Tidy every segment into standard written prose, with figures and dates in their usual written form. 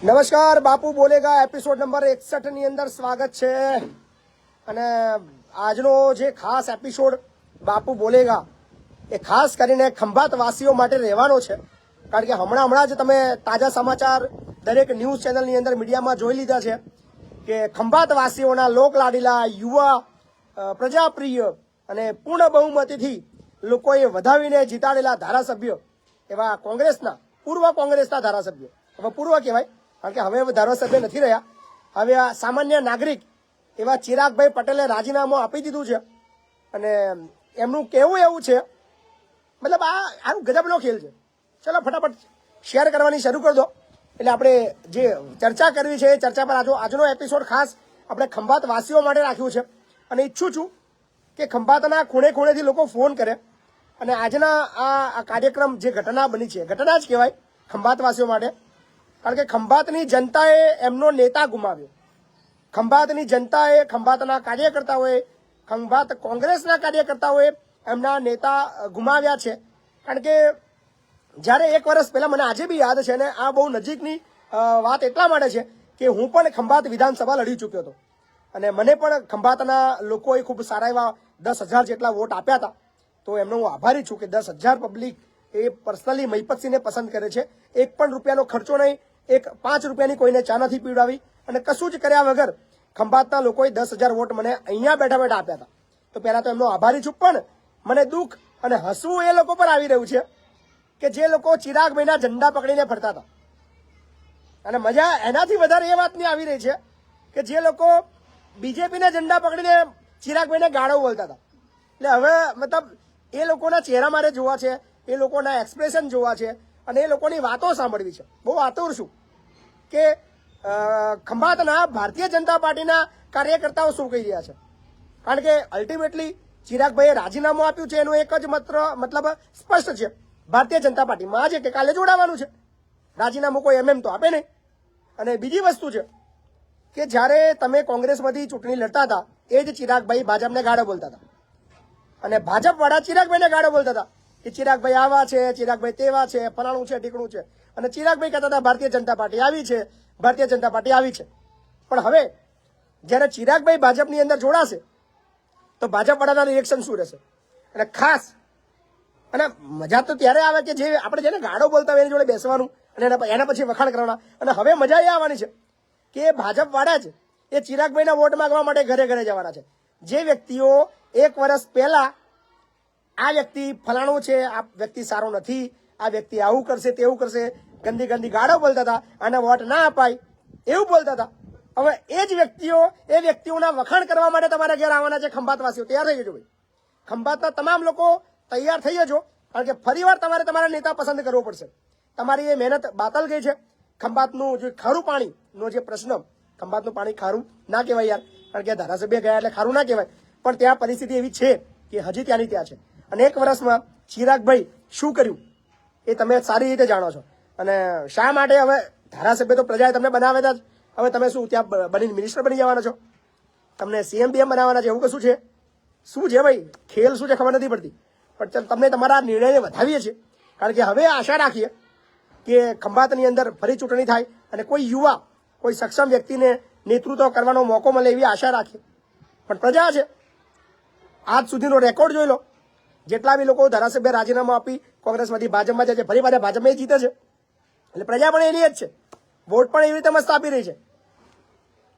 નમસ્કાર, બાપુ બોલેગા episode number 61 ની અંદર સ્વાગત છે. અને આજનો જે ખાસ એપિસોડ બાપુ બોલેગા એ ખાસ કરીને ખંભાત વાસીઓ માટે રહેવાનો છે. કારણ કે હમણાં જ તમે તાજા સમાચાર દરેક ન્યૂઝ ચેનલની અંદર મીડિયામાં જોઈ લીધા છે કે ખંભાત વાસીઓના લોકલાડીલા યુવા પ્રજાપ્રિય અને પૂર્ણ બહુમતીથી લોકોએ વધાવીને જીતાડેલા ધારાસભ્ય એવા કોંગ્રેસના પૂર્વ કોંગ્રેસના ધારાસભ્ય, હવે પૂર્વ કહેવાય કારણ કે હવે ધારાસભ્ય નથી રહ્યા, હવે આ સામાન્ય નાગરિક એવા ચિરાગભાઈ પટેલે રાજીનામું આપી દીધું છે. અને એમનું કહેવું એવું છે, મતલબ આનું ગજબનો ખેલ છે. ચલો ફટાફટ શેર કરવાની શરૂ કરી દો. એટલે આપણે જે ચર્ચા કરવી છે એ ચર્ચા પર આજનો એપિસોડ ખાસ આપણે ખંભાત વાસીઓ માટે રાખ્યું છે. અને ઈચ્છું છું કે ખંભાતના ખૂણે ખૂણેથી લોકો ફોન કરે અને આજના આ કાર્યક્રમ જે ઘટના બની છે, ઘટના જ કહેવાય ખંભાત વાસીઓ માટે. કારણ કે ખંભાતની જનતાએ એમનો નેતા ગુમાવ્યો. ખંભાતની જનતાએ, ખંભાતના કાર્યકર્તાઓએ, ખંભાત કોંગ્રેસના કાર્યકર્તાઓએ એમના નેતા ગુમાવ્યા છે. કારણ કે જ્યારે 1 વર્ષ પહેલા, મને આજે બી યાદ છે, અને આ બહુ નજીકની વાત એટલા માટે છે કે હું પણ ખંભાત વિધાનસભા લડી ચૂક્યો હતો અને મને પણ ખંભાતના લોકોએ ખૂબ સારા એવા 10,000 જેટલા વોટ આપ્યા હતા. તો એમનો હું આભારી છું કે 10,000 પબ્લિક એ પર્સનલી મહિપતસિંહને પસંદ કરે છે. 1 પણ રૂપિયાનો ખર્ચો નહીં, 5 રૂપિયાની કોઈને ચા નથી પીવડાવી અને કશું જ કર્યા વગર ખંભાતના લોકોએ 10,000 વોટ મને અહીંયા બેઠા બેઠા આપ્યા હતા. તો પહેલા તો એમનો આભારી છું. પણ મને દુઃખ અને હસવું એ લોકો પર આવી રહ્યું છે કે જે લોકો ચિરાગભાઈના ઝંડા પકડીને ફરતા હતા. અને મજા એનાથી વધારે એ વાતની આવી રહી છે કે જે લોકો બીજેપીના ઝંડા પકડીને ચિરાગભાઈને ગાળો બોલતા હતા. એટલે હવે મતલબ એ લોકોના ચહેરા મારે જોવા છે, એ લોકોના એક્સપ્રેશન જોવા છે અને એ લોકોની વાતો સાંભળવી છે. બહુ આતુર છું કે ખંભાતના ભારતીય જનતા પાર્ટીના કાર્યકર્તાઓ શું કહી રહ્યા છે. કારણ કે અલ્ટિમેટલી ચિરાગભાઈએ રાજીનામું આપ્યું છે એનું એક જ મતલબ સ્પષ્ટ છે, ભારતીય જનતા પાર્ટીમાં છે કે કાલે જોડાવાનું છે. રાજીનામું કોઈ એમ તો આપે નહીં. અને બીજી વસ્તુ છે કે જ્યારે તમે કોંગ્રેસમાંથી ચૂંટણી લડતા હતા એ જ ચિરાગભાઈ ભાજપને ગાળો બોલતા હતા અને ભાજપવાળા ચિરાગભાઈને ગાળો બોલતા હતા કે ચિરાગભાઈ આવા છે, ચિરાગભાઈ તેવા છે, ફલાણું છે, ઢીકણું છે. અને ચિરાગભાઈ કહેતા હતા ભારતીય જનતા પાર્ટી આવી છે, ભારતીય જનતા પાર્ટી આવી છે. પણ હવે જ્યારે ચિરાગભાઈ ભાજપની અંદર જોડાશે તો ભાજપવાળાના રિએક્શન શું રહેશે? અને ખાસ અને મજા તો ત્યારે આવે કે જે આપણે જેને ગાળો બોલતા હોય એની જોડે બેસવાનું અને એના પછી વખાણ કરવાના. અને હવે મજા એ આવવાની છે કે ભાજપવાળા જ એ ચિરાગભાઈના વોટ માંગવા માટે ઘરે ઘરે જવાના છે. જે વ્યક્તિઓ 1 વર્ષ પહેલા આ વ્યક્તિ ફલાણું છે, આ વ્યક્તિ સારો નથી, આ વ્યક્તિ આવું કરશે, તેવું કરશે, ગંદી ગંદી ગાળો બોલતા હતા, આને વોટ ના અપાય એવું બોલતા હતા, હવે એ જ વ્યક્તિઓના વખાણ કરવા માટે તમારે ઘેર આવવાના છે. ખંભાતવાસીઓ તૈયાર થઈ જજો ભાઈ. ખંભાતના તમામ લોકો તૈયાર થઈ જજો. કારણ કે ફરીવાર તમારે તમારા નેતા પસંદ કરવો પડશે. તમારી એ મહેનત બાતલ ગઈ છે. ખંભાતનું જે ખારું પાણીનો જે પ્રશ્ન, ખંભાતનું પાણી ખારું ના કહેવાય યાર, કારણ કે ધારાસભ્ય ગયા એટલે ખારું ના કહેવાય, પણ ત્યાં પરિસ્થિતિ એવી છે કે હજી ત્યાંની ત્યાં છે. અને 1 વર્ષમાં ચિરાગભાઈ શું કર્યું એ તમે સારી રીતે જાણો છો. અને શા માટે હવે ધારાસભ્ય તો પ્રજાએ તમને બનાવ્યા જ, હવે તમે શું ત્યાં બનીને મિનિસ્ટર બની જવાના છો? તમને CM BM બનાવવાના છે એવું કશું છે? શું છે ભાઈ? ખેલ શું છે ખબર નથી પડતી. પણ તમને તમારા નિર્ણયને વધાવીએ છીએ. કારણ કે હવે આશા રાખીએ કે ખંભાતની અંદર ફરી ચૂંટણી થાય અને કોઈ યુવા, કોઈ સક્ષમ વ્યક્તિને નેતૃત્વ કરવાનો મોકો મળે એવી આશા રાખીએ. પણ પ્રજા છે, આજ સુધીનો રેકોર્ડ જોઈ લો. જેટલા બી લોકો ધારાસભ્ય રાજીનામું આપી કોંગ્રેસમાંથી ભાજપમાં જાય છે, ફરી પાછા ભાજપમાં જીતે છે. એટલે પ્રજા પણ એની જ છે, વોટ પણ એવી રીતે મસ્ત આપી રહી છે.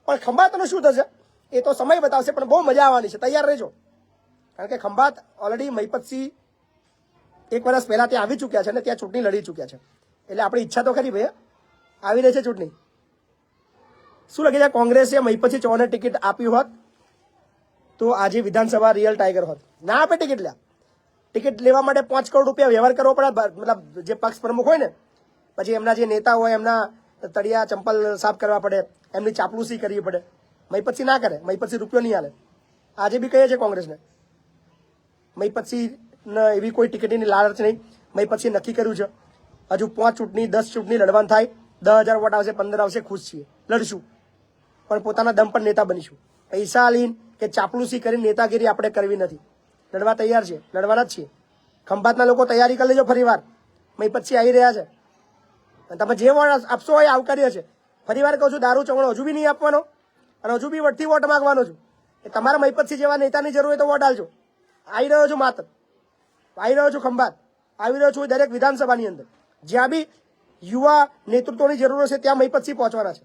પણ ખંભાતનું શું થશે એ તો સમય બતાવશે. પણ બહુ મજા આવવાની છે, તૈયાર રહેજો. કારણ કે ખંભાત ઓલરેડી મહિપતસિંહ 1 વર્ષ પહેલા ત્યાં આવી ચૂક્યા છે અને ત્યાં ચૂંટણી લડી ચૂક્યા છે. એટલે આપણી ઈચ્છા તો ખરી ભાઈ, આવી રહી છે ચૂંટણી. શું લાગે છે કોંગ્રેસે મહિપતસિંહ ચૌહાણને ટિકિટ આપી હોત તો આજે વિધાનસભા રિયલ ટાઈગર હોત. ના આપે ટિકિટ લ્યા. ટિકિટ લેવા માટે 5 કરોડ રૂપિયા વ્યવહાર કરવો પડે. મતલબ જે પક્ષ પ્રમુખ હોય ને, પછી એમના જે નેતા હોય એમના તળિયા ચંપલ સાફ કરવા પડે, એમની ચાપલુસી કરવી પડે. મહિપતસિંહ ના કરે, મહિપતસિંહ રૂપિયો નહીં હાલે. આજે બી કહીએ છે કોંગ્રેસને, મહિપતસિંહને એવી કોઈ ટિકિટની લાલચ નહીં. મહિપતસિંહ નક્કી કર્યું છે હજુ 5 ચૂંટણી 10 ચૂંટણી લડવાનું થાય, 10,000 વોટ આવશે, 15 આવશે, ખુશ છીએ, લડશું. પણ પોતાના દમ પર નેતા બનીશું. પૈસા લઈને કે ચાપલુસી કરીને નેતાગીરી આપણે કરવી નથી. લડવા તૈયાર છે, લડવાના જ છીએ. ખંભાતના લોકો તૈયારી કરી લેજો. ફરીવાર મહિપતસિંહ આવી રહ્યા છે અને તમે જે વોટ આપશો એ આવકાર્ય છે. ફરીવાર કહું છું, દારૂ ચવણો હજુ બી નહીં આપવાનો અને હજુ બી વટથી વોટ માંગવાનો છું. એ તમારા મહિપતસિંહ જેવા નેતાની જરૂર હોય તો વોટ આલજો. આવી રહ્યો છું માત્ર, આવી રહ્યો છું ખંભાત, આવી રહ્યો છું દરેક વિધાનસભાની અંદર. જ્યાં બી યુવા નેતૃત્વની જરૂર છે ત્યાં મહિપતસિંહ પહોંચવાના છે.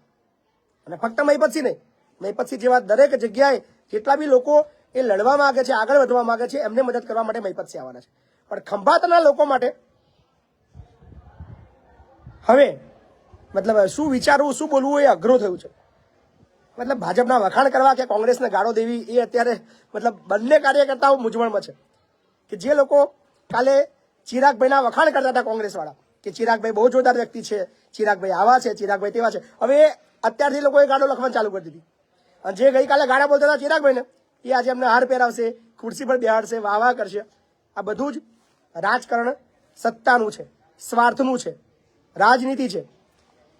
અને ફક્ત મહિપતસિંહ નહીં, મહિપતસિંહ જેવા દરેક જગ્યાએ જેટલા બી લોકો એ લડવા માંગે છે, આગળ વધવા માંગે છે, એમને મદદ કરવા માટે મહિપતસિંહ આવવાના છે. પણ ખંભાતના લોકો માટે હવે મતલબ શું વિચારવું, શું બોલવું એ અઘરું થયું છે. મતલબ ભાજપના વખાણ કરવા કે કોંગ્રેસને ગાળો દેવી એ અત્યારે મતલબ બંને કાર્યકર્તાઓ મૂંઝવણમાં છે. કે જે લોકો કાલે ચિરાગભાઈના વખાણ કરતા હતા કોંગ્રેસવાળા કે ચિરાગભાઈ બહુ જોરદાર વ્યક્તિ છે, ચિરાગભાઈ આવા છે, ચિરાગભાઈ તેવા છે, હવે અત્યારથી લોકોએ ગાળો લખવાનું ચાલુ કરી દીધી. અને જે ગઈકાલે ગાળા બોલતા હતા ચિરાગભાઈને, એ આજે અમને હાર પહેરાવશે, ખુરશી પર બેહાડશે, વાહ કરશે. આ બધું જ રાજકારણ સત્તાનું છે, સ્વાર્થનું છે, રાજનીતિ છે.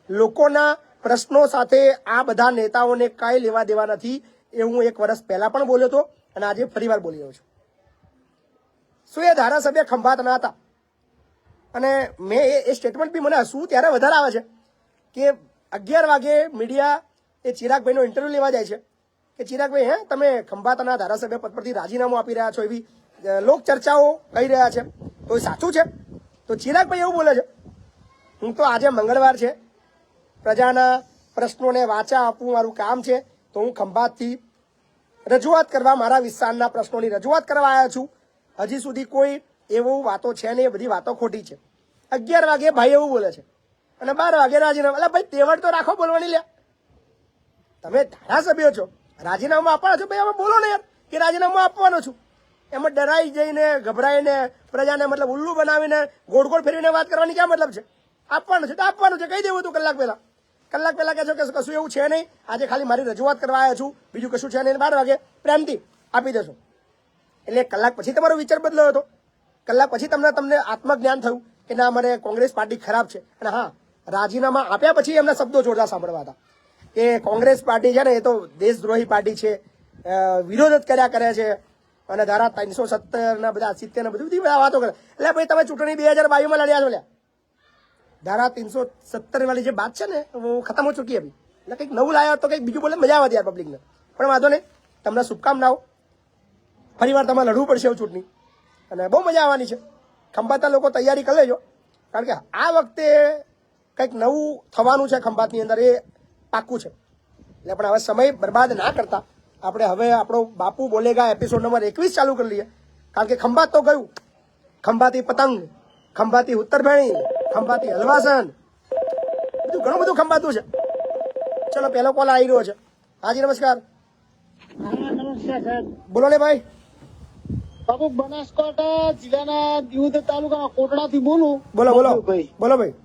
લોકોના પ્રશ્નો સાથે આ બધા નેતાઓને કાંઈ લેવા દેવા નથી. એ હું 1 વર્ષ પહેલા પણ બોલ્યો હતો અને આજે ફરીવાર બોલી રહ્યો છું. શું એ ધારાસભ્ય ખંભાતના હતા? અને મેં એ સ્ટેટમેન્ટ બી મને હસવું ત્યારે વધારે આવે છે કે 11 વાગે મીડિયા એ ચિરાગભાઈનો ઇન્ટરવ્યુ લેવા જાય છે કે ચિરાગભાઈ તમે ખંભાતના ધારાસભ્ય પદ પરથી રાજીનામું આપી રહ્યા છો, એવી લોક ચર્ચાઓ કહી રહ્યા છે, તો એ સાચું છે? તો ચિરાગભાઈ એવું બોલે છે, હું તો આજે મંગળવાર છે, પ્રજાના પ્રશ્નોને વાચા આપવું મારું કામ છે, તો હું ખંભાતથી રજૂઆત કરવા, મારા વિસ્તારના પ્રશ્નોની રજૂઆત કરવા આવ્યા છું. હજી સુધી કોઈ એવું વાતો છે નહીં, એ બધી વાતો ખોટી છે. 11 વાગે ભાઈ એવું બોલે છે અને 12 વાગે રાજીનામું. એટલે ભાઈ તેવડ તો રાખો બોલવાની. લે, તમે ધારાસભ્યો છો, રાજીનામું આપવાના છો, ભાઈ એમાં બોલો ને યાર કે રાજીનામું આપવાનો છું. એમાં ડરાઈ જઈને, ગભરાઈને, પ્રજાને મતલબ ઉલ્લુ બનાવીને, ગોળ ગોળ ફેરવીને વાત કરવાની ક્યાં મતલબ છે? આપવાનું છે તો આપવાનું છે, કહી દેવું હતું કલાક પહેલા કહેશો કે કશું એવું છે નહીં, આજે ખાલી મારી રજૂઆત કરવા આવ્યા છું, બીજું કશું છે નહીં, 12 વાગે પ્રેમથી આપી દેશો. એટલે કલાક પછી તમારો વિચાર બદલાયો હતો, કલાક પછી તમને આત્મજ્ઞાન થયું કે ના, મને કોંગ્રેસ પાર્ટી ખરાબ છે. અને હા, રાજીનામા આપ્યા પછી એમના શબ્દો જોરદાર સાંભળવા હતા કે કોંગ્રેસ પાર્ટી છે ને એ તો દેશદ્રોહી પાર્ટી છે, વિરોધ જ કર્યા કરે છે અને ધારા 370 ના બધા 70 ને બધી વાતો કરે. એટલે ભાઈ તમે ચૂંટણી 2022 માં લડ્યા છો, લ્યા ધારા 370 વાળી જે બાત છે ને હું ખતમ હો ચૂકી અભી. એટલે કંઈક નવું લાવ્યો તો કંઈક બીજું બોલે, મજા આવે યાર પબ્લિકને. પણ વાંધો નહીં, તમને શુભકામનાઓ. ફરીવાર તમારે લડવું પડશે એવું ચૂંટણી અને બહુ મજા આવવાની છે. ખંભાતના લોકો તૈયારી કરી લેજો, કારણ કે આ વખતે કંઈક નવું થવાનું છે ખંભાતની અંદર, એ પાક્કું છે. એટલે પણ હવે સમય બરબાદ ના કરતા આપણે હવે આપણો બાપુ બોલેગા એપિસોડ નંબર 21 ચાલુ કરી લઈએ. કારણ કે ખંભાત તો ગયું, ખંભાતી પતંગ, ખંભાતી ઉત્તરભેણી, ખંભાતી હલવાસન, બધું ઘણું બધું ખંભાતું છે. ચલો, પહેલો કોલ આવી રહ્યો છે. હાજી નમસ્કાર. નમસ્કાર સાહેબ. બોલો ને ભાઈ. બાપુ બનાસકાંઠા જિલ્લાના દીવ તાલુકા કોટડાથી બોલું. બોલો બોલો ભાઈ. બોલો ભાઈ.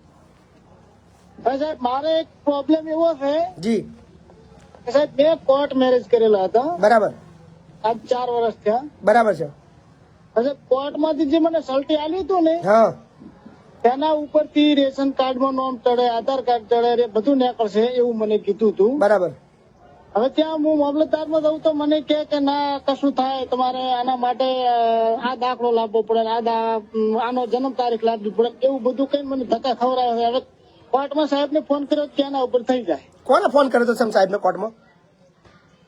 સાહેબ, મારે એક પ્રોબ્લેમ એવો છે જી. કે સાહેબ મેં કોર્ટ મેરેજ કરેલા હતા. બરાબર. આજ 4 વર્ષ થયા. બરાબર છે. સાહેબ, કોર્ટમાંથી જે મને સલટી આલ્યું હતું ને, હા, તેના ઉપરથી રેશન કાર્ડમાં નામ ચડે, આધાર કાર્ડ ચડે, એ બધું નીકળશે એવું મને કીધું હતું. બરાબર. હવે ત્યાં હું મામલતદારમાં જઉં તો મને કહે કે ના, કશું થાય તમારે આના માટે આ દાખલો લાવવો પડે, આનો જન્મ તારીખ લાવવી પડે, એવું બધું કઈ મને ધક્કા ખવડાવે છે. હવે કોર્ટમાં સાહેબને ફોન કર્યો કે આના ઉપર થઈ જાય. કોને ફોન કર્યો હતો સાહેબને કોર્ટમાં?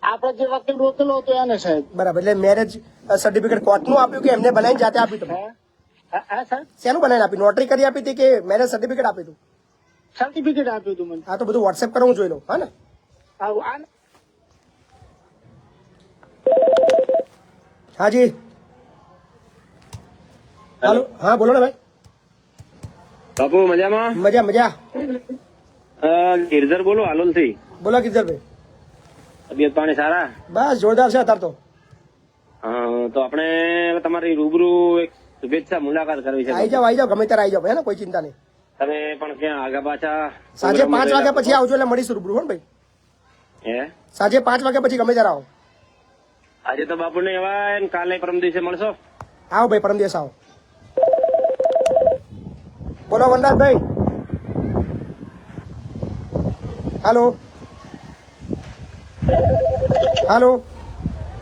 આપડે જે વકીલ રોકેલો હતો એને સાહેબ. બરાબર. એટલે મેરેજ સર્ટિફિકેટ કોર્ટનું આપ્યું કે એમને બનાવીને જાતે આપ્યું તમે? હા સાહેબ. શેનું બનાવીને આપ્યું? નોટરી કરી આપી હતી કે મેરેજ સર્ટિફિકેટ આપ્યું હતું? સર્ટિફિકેટ આપ્યું હતું મને. હા, તો બધું વોટ્સએપ કરો, હું જોઈ લઉં. હા ને. હાજી. હાલો. હા બોલો ને ભાઈ. બાપુ મજામાં? મજા મજા. ગિરધર બોલો, હાલોલ થી. બોલો કિશોરભાઈ. તબિયત પાણી સારા? બસ જોરદાર છે અત્યારે તો. તો આપણે તમારી રૂબરૂ એક શુભેચ્છા મુલાકાત કરવી છે. આવી જાઓ ગમે ત્યારે આવી જાઓ ભાઈ, કોઈ ચિંતા નહીં. તમે પણ ક્યાં આગા પાછા? સાંજે 5 વાગ્યા પછી આવજો એટલે મળીશું રૂબરૂ. હો ભાઈ, હે સાંજે 5 વાગ્યા પછી ગમે ત્યારે આવો. આજે તો બાપુ ને એવા, કાલે પરમ દિવસે મળશો. આવો ભાઈ, પરમ દિવસ આવો. બોલો વનરાજભાઈ. હાલો હાલો.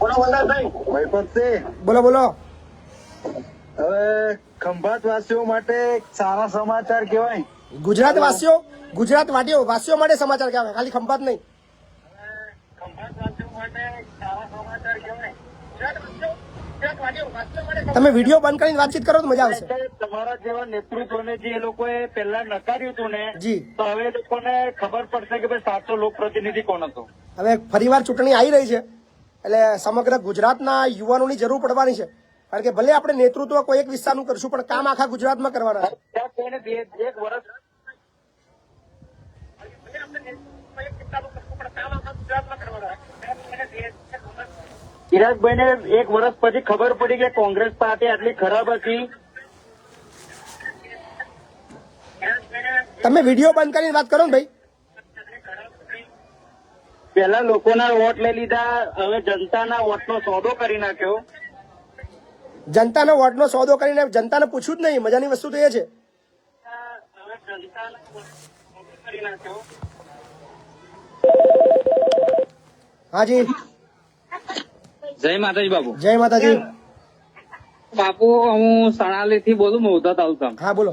બોલો વલ્લભભાઈ. મહિપતસિંહ. બોલો બોલો. હવે ખંભાત વાસીઓ માટે સારા સમાચાર કહેવાય. ગુજરાત વાસીઓ ગુજરાત વાસીઓ માટે સમાચાર કહેવાય, ખાલી ખંભાત નહીં. તમે વિડીયો બંધ કરીને વાતચીત કરો તો મજા આવશે. તમારા જેવા નેતૃત્વને જે એ લોકોએ પહેલા નકાર્યું હતું ને, જી. તો હવે એ લોકોને ખબર પડશે કે ભાઈ સાચો લોકપ્રતિનિધિ કોણ હતો. હવે ફરીવાર ચૂંટણી આવી રહી છે એટલે સમગ્ર ગુજરાતના યુવાનોની જરૂર પડવાની છે. કારણ કે ભલે આપણે નેતૃત્વ કોઈ એક વિસ્તારનું કરશું પણ કામ આખા ગુજરાતમાં કરવાના છે. ત્યાં કોઈને એક વર્ષ ચિરાગભાઈને એક વર્ષ પછી ખબર પડી કે કોંગ્રેસ પાર્ટી આટલી ખરાબ હતી. તમે વિડીયો બંધ કરીને વાત કરો ને ભાઈ. પેલા લોકોના વોટ લઈ લીધા, હવે જનતાના વોટનો સોદો કરી નાખ્યો. જનતાનો વોટનો સોદો કરીને જનતાને પૂછ્યું જ નહીં. મજાની વસ્તુ તો એ છે. હવે જનતાના વોટનો સોદો કરી નાખ્યો. હાજી, જય માતાજી બાપુ. જય માતાજી. બાપુ હું સણાલી થી બોલું, મહુધા તાલુકા. હા બોલો,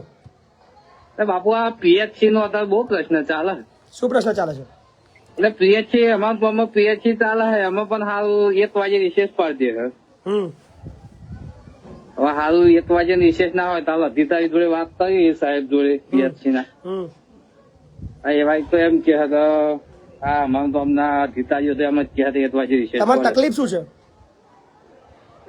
બાપુ આ પીએચસી નો અત્યારે બહુ પ્રશ્ન ચાલે. શું પ્રશ્ન ચાલે છે? એટલે પીએચસી અમારા ગામમાં પીએચસી ચાલે છે, એમાં પણ હાલ 1 વાગે રિસેસ પાડી દે છે. હવે હાલ 1 વાગે રિસેસ ના હોય તો અધિકારી જોડે વાત કરી સાહેબ જોડે પીએચસી ના. એવા તો એમ કે હા અમારા ગામના અધિકારીઓ તો એમ જ કહે 1 વાગે રિસેસ. તમારી તકલીફ શું છે?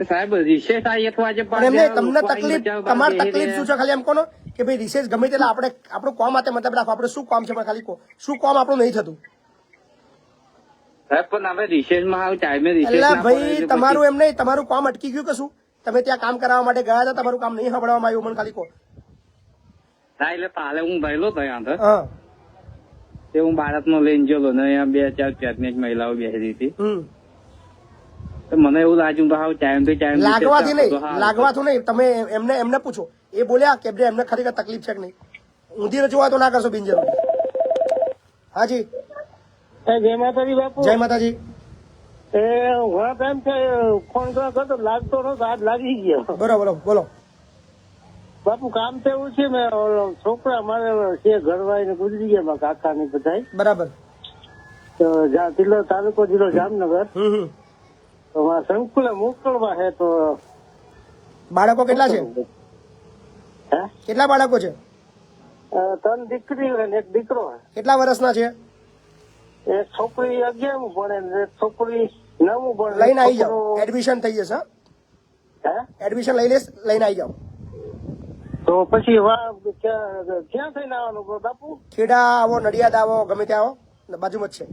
સાહેબ રિસેસ આ 1 વાગે પણ એમને તમને તકલીફ, તમારી તકલીફ શું છે ખાલી એમ કહો ને કે ભાઈ રિસેસ ગમે તેટલા આપણે આપણું કામ માટે મતલબ રાખો, આપણે શું કામ છે પણ ખાલી કહો શું કામ આપણું નહીં થતું. સાહેબ પણ હવે રિસેસ માં હાલ ટાઈમે રિસેસ એટલે ના ભાઈ પડે તમારું એમ નહીં, તમારું કામ અટકી ગયું કે શું? તમે ત્યાં કામ કરાવવા માટે ગયા હતા, તમારું કામ નહીં સાંભળવામાં આવ્યું, મને ખાલી કહો. હા એટલે કાલે હું ગયેલો ત્યાં અંદર, હા. તે હું બાળકનો લઈને ગયેલો ને અહીંયા 2-4 પ્રેગ્નેન્ટ મહિલાઓ બેસી હતી. તો મને એવું લાગ્યું કે હાવ ટાઈમ ટુ ટાઈમ લાગવાથી નહીં, લાગવાથી નહીં. તમે એમને પૂછો, એ બોલ્યા કે એમને ખરેખર તકલીફ છે કે નહીં. ઊંધી રજૂઆતો ના કરશો બિનજરૂર. હાજી, જય માતાજી બાપુ. જય માતાજી. એ ઘણા ટાઈમ છે ફોન કરતો લાગતો નતો, આજ લાગી ગયો. બરોબર, બોલો. બાપુ કામ તો એવું છે, મેં છોકરા મારે છે ઘરવાળી ને ગુજરી ગયા, મારા કાકા ની બધા. બરાબર. તો જિલ્લો તાલુકો જિલ્લો જામનગર. તો મારા સંકુલે મોકલવા છે. તો બાળકો કેટલા છે? હે? કેટલા બાળકો છે? 3 દીકરી અને 1 દીકરો. કેટલા વર્ષના છે? એક છોકરી 11મું ભણે ને એક છોકરી 9મું ભણે. લઈને આવી જાઓ, એડમિશન થઈ જશે. હે? એડમિશન લઈ લેશ, લઈને આવી જાઓ. તો પછી ક્યાં થઈને આવવાનું બાપુ? ખેડા આવો, નડિયાદ આવો, ગમે ત્યાં આવો, બાજુમાં જ છે.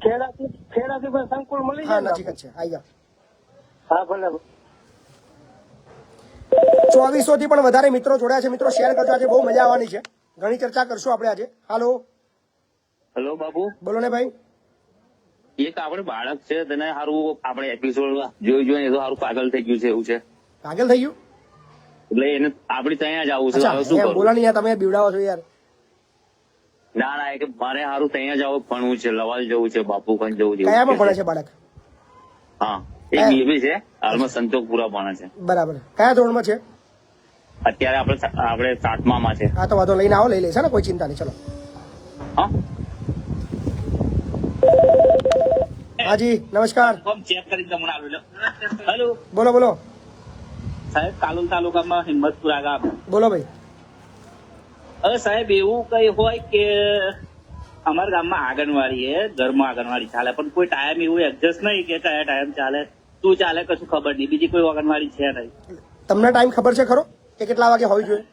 ખેડાથી પણ સંકુલ મળી હા, જાય. નજીક જ છે, આવી જાઓ. હા ભલે. 2400 થી પણ વધારે મિત્રો જોડ્યા છે. મિત્રો શેર કરજો, આજે બહુ મજા આવવાની છે. ઘણી ચર્ચા કરશું આપણે આજે. હાલો, હેલો બાપુ, બોલો ને ભાઈ. એક આપણે બાળક છે તેને સારું આપણે એપિસોડ જોઈને એ તો સારું પાગલ થઈ ગયું છે એવું છે. પાગલ થઈ ગયું? એટલે એને આપણે ત્યાં જ આવું છે. અચ્છા, હવે શું એમ કરું? બોલો ને યાર, તમે બીવડાવો છો યાર. ના ના, એ કે મારે સારું ત્યાં જ આવું, ભણવું છે, લવાલ જવું છે, બાપુ ખાન જવું છે. કયામાં ભણે છે બાળક? હા, એક બેબી છે, હાલમાં સંતોષપુરા ભણે છે. બરાબર. કયા ધોરણમાં છે? અત્યારે આપણે 7મા છે. હા, તો વાંધો લઈને આવો, લઈ લેશે ને, કોઈ ચિંતા નહીં. ચલો. હા, હાજી, નમસ્કાર. ચેક કરી તમને આવેલો. હેલો બોલો, બોલો. સાહેબ, કાલોલ તાલુકામાં હિંમતપુરા ગામ. બોલો ભાઈ. હવે સાહેબ એવું કઈ હોય કે અમારા ગામમાં આંગણવાડી છે, ઘરમાં આંગણવાડી ચાલે, પણ કોઈ ટાઈમ એવું એડજસ્ટ નહીં કે કયા ટાઈમ ચાલે, શું ચાલે કશું ખબર નહીં. બીજી કોઈ આંગણવાડી છે નહીં. તમને ટાઈમ ખબર છે ખરો કે કેટલા વાગે હોવી જોઈએ?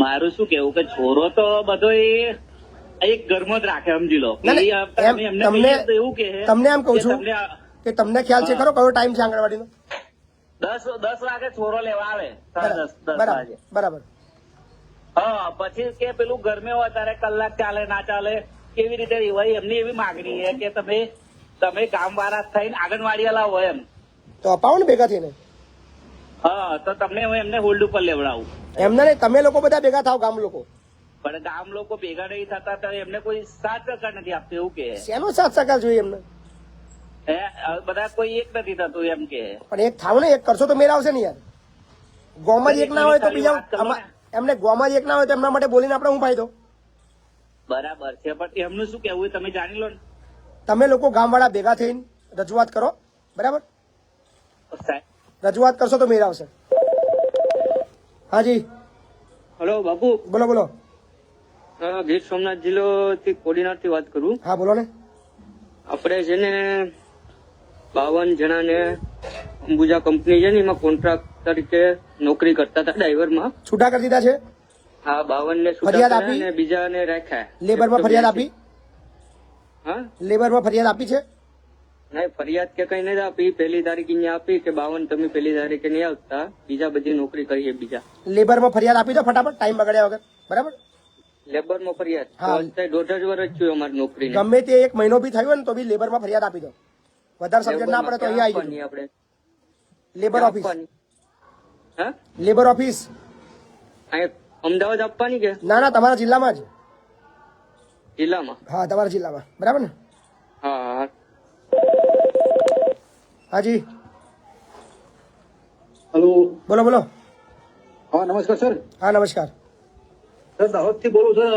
મારું શું કેવું કે છોરો તો બધો એક ઘરમાં જ રાખે, સમજી લો. ના, ના, એમ એમને તમને કહીએ તો એવું કે તમને એમ કહું છું તમને કે તમને ખ્યાલ છે ખરો કયો ટાઈમ છે આંગણવાડીનો? 10 વાગે છોરો લેવા આવે, 10 બરાબર, વાગે. બરાબર. હા, પછી કે પેલું ગરમે હોય ત્યારે કલાક ચાલે ના ચાલે કેવી રીતે હોય, એમની એવી માગણી છે કે તમે કામ વાળા થઈને આંગણવાડી વાળા હોય એમ. તો અપાવો ને ભેગા થઈને. હા, તો તમને હું એમને હોલ્ડ ઉપર લેવડાવું. એમને નહીં, તમે લોકો બધા ભેગા થાવ, ગામ લોકો. પણ ગામ લોકો ભેગા નહીં થતા તો એમને કોઈ 7% નથી આપતું એવું કે. શેનો 7 જોઈએ એમને? બધા કોઈ એક નથી થતું એમ કે. પણ એક થાવ ને, એક કરશો તો મેળ આવશે ને યાર. ગોમાં જ એક ના હોય તો બીજા એમને ગોમાં જ એક ના હોય તો એમના માટે બોલીને આપણે શું ફાયદો? બરાબર છે, પણ એમનું શું કેવું એ તમે જાણી લો ને. તમે લોકો ગામવાળા ભેગા થઈને રજૂઆત કરો, બરાબર? સાહેબ રજૂઆત કરશો તો મેળ આવશે. હાજી હલો બાપુ, બોલો બોલો. ગીર સોમનાથ જિલ્લો થી કોડીનાર થી વાત કરું. હા બોલો ને. આપણે છે ને 52 જણાને અંબુજા કંપની છે ને એમાં કોન્ટ્રાક્ટ તરીકે નોકરી કરતા હતા ડ્રાઈવરમાં. છૂટા કરી દીધા છે? હા, 52 ને ફરિયાદ છૂટા આપી? કર્યા અને બીજાને રાખ્યા. લેબરમાં ફરિયાદ આપી? હા, લેબરમાં ફરિયાદ આપી છે? નહીં ફરિયાદ કે કઈ નથી આપી. 1લી તારીખે અહીંયા આપી કે 52 તમે 1લી તારીખે નહીં આવતા, બીજા બધી નોકરી કરીએ બીજા. લેબરમાં ફરિયાદ આપી દો ફટાફટ, ટાઈમ બગાડ્યા વગર, બરાબર? લેબરમાં ફરિયાદ હા. તો અત્યારે 1.5 વર્ષ થયું અમારી નોકરીને. ગમે તે 1 મહિનો બી થયો ને તો બી લેબરમાં ફરિયાદ આપી દો. વધારે સમજણ ના પડે તો અહીંયા આવી આપવાની જજો. આપણે લેબર ઓફિસ. આપવાની. હા, લેબર ઓફિસ. અહીંયા અમદાવાદ આપવાની કે ના ના, તમારા જિલ્લામાં જ. જિલ્લામાં? હા, તમારા જિલ્લામાં, બરાબર ને? હા. હાજી હેલો. બોલો બોલો. હા નમસ્કાર સર. હા નમસ્કાર. સર દાહોદ થી બોલું સર.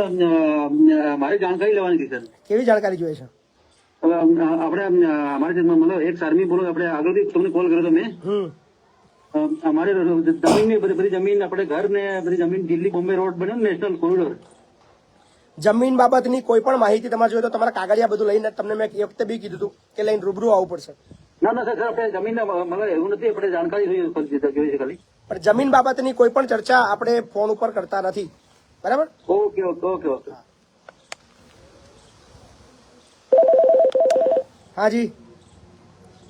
મારી જાણકારી લેવાની હતી સર. કેવી જાણકારી જોઈએ છે? આપણે અમારે મતલબ એક્સ આર્મી બોલો, આપણે આગળથી તમને કોલ કર્યો હતો મેં. અમારે જમીન બધી જમીન આપણે ઘર ને બધી જમીન દિલ્હી બોમ્બે રોડ બન્યો ને નેશનલ કોરિડોર. જમીન બાબતની કોઈ પણ માહિતી તમારે જોઈએ તો તમારા કાગળિયા બધું લઈને, તમને મેં એ વખતે બી કીધું હતું કે લઈને રૂબરૂ આવવું પડશે. ના ના સર, આપણે જમીન મતલબ એવું નથી, આપણે જાણકારી જોઈએ છે ખાલી. પણ જમીન બાબતની કોઈ પણ ચર્ચા આપણે ફોન ઉપર કરતા નથી, બરાબર? Okay okay okay okay. હાજી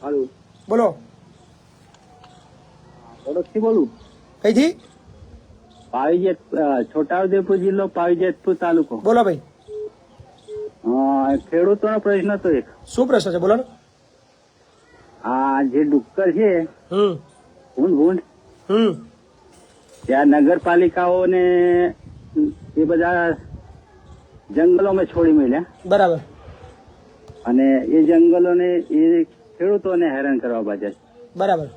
હાલો. બોલો. વડોદથી બોલું. કઈથી? પાવીજેત, છોટાઉદેપુર જિલ્લો, પાવીજેતપુર તાલુકો. બોલો ભાઈ. ખેડૂતોનો પ્રશ્ન હતો એક. શું પ્રશ્ન છે? બોલો ને. આ જે ડુક્કર છે ભૂંડ હમ ત્યાં નગરપાલિકાઓને એ બધા જંગલોમાં છોડી મળ્યા બરાબર. અને એ જંગલોને એ ખેડૂતોને હેરાન કરવા બાજુ. બરાબર.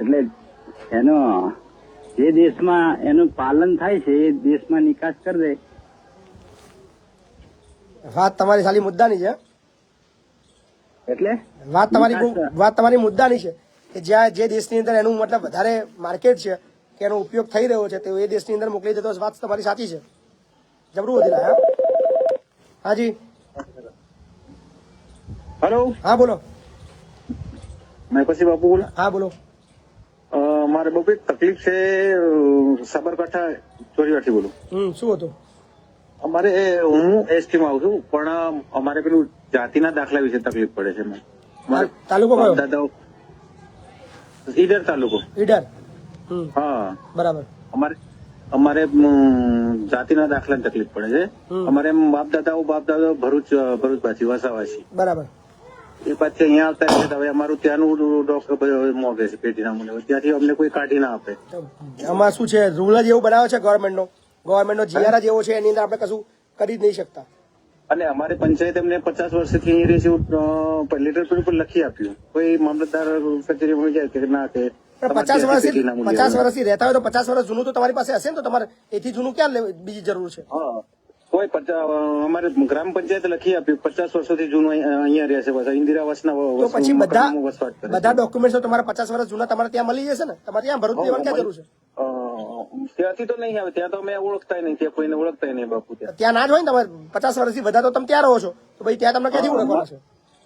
એટલે એનો જે દેશમાં એનું પાલન થાય છે એ દેશમાં નિકાસ કરી દે. વાત તમારી ખાલી મુદ્દાની છે. એટલે વાત તમારી મુદ્દાની છે કે જ્યાં જે દેશની અંદર એનું મતલબ વધારે માર્કેટ છે કે એનો ઉપયોગ થઈ રહ્યો છે તો એ દેશની અંદર મોકલી દેતો. વાત તમારી સાચી છે. જબરું વધી રહ્યા. હાજી હેલો. હા બોલો. મેં પછી બાપુ બોલું. હા બોલો. મારે બહુ એક તકલીફ છે. સાબરકાંઠા ચોરીવાથી બોલું. શું હતું? અમારે હું એસટી માં આવું છું, પણ અમારે પેલું જાતિના દાખલા વિશે તકલીફ પડે છે. તાલુકો કયો? દાદાઓ ઈડર તાલુકો. ઈડર. હા બરાબર. અમારે જાતિના દાખલાની તકલીફ પડે છે. અમારે બાપ દાદાઓ ભરૂચ પાછી વસાવાસી. બરાબર. એ પાછી અહીંયા આવતા રહે છે. હવે અમારું ત્યાંનું ડોક્ટર મોગે છે પેટીના મૂલ્ય, ત્યાંથી અમને કોઈ કાઢી ના આપે. આમાં શું છે? રૂલ જ એવું બનાવે છે ગવર્મેન્ટનો જીઆર જ એવો છે, એની અંદર આપણે કશું કરી જ નહીં શકતા. અને અમારે પંચાયત એમને 50 વર્ષથી અહીં રહેશે લેટર પેડ પર લખી આપ્યું. કોઈ મામલતદાર કચેરીમાં જાય કે ના કે 50 વર્ષથી રહેતા હોય તો 50 વર્ષ જૂનું તો તમારી પાસે હશે ને, તો તમારે એથી જૂનું ક્યાં બીજી જરૂર છે? હા, કોઈ અમારે ગ્રામ પંચાયત લખી આપ્યું 50 વર્ષોથી જૂનું અહીંયા રહેશે. ઇન્દિરાવાસના તો પછી બધા ડોક્યુમેન્ટ તમારા 50 વર્ષ જૂના તમારે ત્યાં મળી જશે ને. તમારે ત્યાં ભરૂચ દેવાની ક્યાં જરૂર છે? ત્યાંથી તો નહીં આવે, ત્યાં તો અમે ઓળખતા નહીં, ત્યાં કોઈને ઓળખતા નહીં બાપુ. ત્યાં ના જ હોય ને. તમારે 50 વર્ષથી બધા તો તમે ત્યાં રહો છો તો ભાઈ ત્યાં તમને ક્યાંથી ઓળખવાના છે?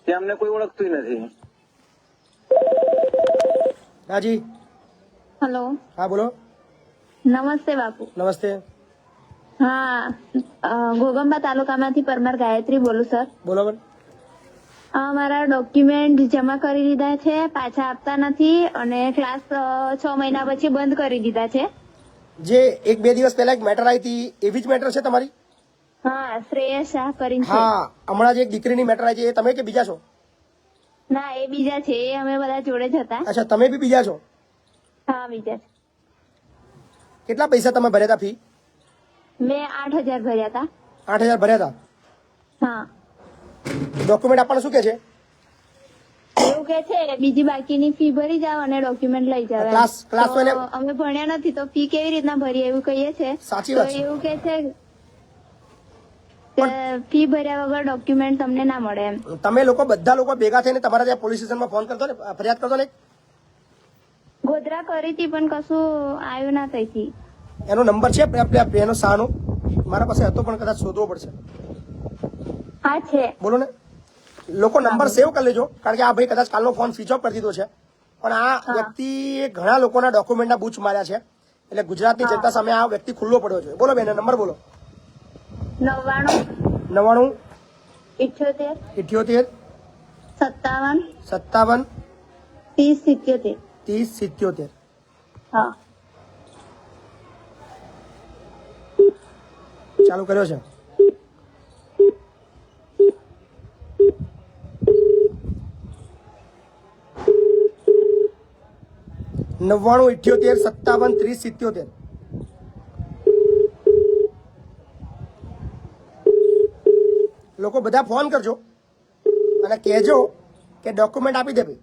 ત્યાં અમને કોઈ ઓળખતું નથી. હાજી. હેલો. હા બોલો. નમસ્તે બાપુ. નમસ્તે. હા, ઘોગંબા તાલુકામાંથી પરમાર ગાયત્રી બોલું સર. બોલો બેન. મારા ડોક્યુમેન્ટ જમા કરી દીધા છે, પાછા આપતા નથી અને ક્લાસ 6 મહિના પછી બંધ કરી દીધા છે. જે 1-2 દિવસ પહેલા એક મેટર આવી હતી એવી જ મેટર છે તમારી? હા, શ્રેયસ શાહ કરીને છે. હા, હમણાં જે એક દીકરીની મેટર આવી છે એ તમે કે બીજા છો? ના, એ બીજા છે. એ અમે બધા જોડે જ હતા. અચ્છા, તમે બી બીજા છો? હા, બીજા છે. કેટલા પૈસા તમે ભર્યા હતા ફી? મેં 8,000 ભર્યા હતા. 8,000 ભર્યા હતા? હા. ડોક્યુમેન્ટ આપવાનું શું કે છે? એવું કે છે બીજી બાકીની ફી ભરી જાઓ અને ડોક્યુમેન્ટ લઈ જાઓ. ક્લાસ તો અમે ભણ્યા નથી તો ફી કેવી રીતના ભરીએ એવું કહીએ છે. સાચી વાત છે. એવું કે છે કે ફી ભર્યા વગર ડોક્યુમેન્ટ તમને ના મળે એમ. તમે લોકો બધા લોકો ભેગા થઈને તમારા ત્યાં પોલીસ સ્ટેશનમાં ફોન કરતો ને, ફરિયાદ કરતો ને. ગોધરા કરી હતી પણ કશું આવ્યું ના તઈથી. એનો નંબર છે એનો શાનો મારા પાસે હતો પણ કદાચ શોધવો પડશે. હા છે. બોલો ને. લોકો નંબર સેવ કરી લેજો, કારણ કે આ ભાઈ કદાચ કાલનો ફોન સ્વિચ ઓફ કરી દીધો છે, પણ આ વ્યક્તિએ ઘણા લોકોના ડોક્યુમેન્ટના બૂચ માર્યા છે, એટલે ગુજરાતની જનતા સામે આ વ્યક્તિ ખુલ્લો પડ્યો છે. બોલો બેન, નંબર બોલો. 99 98 78 78 57 57 30 77. 30 77. હા. ચાલુ કર્યો છે. નવ્વાણું 78 57 30 77. લોકો બધા ફોન કરજો અને કહેજો કે ડોક્યુમેન્ટ આપી દે ભાઈ.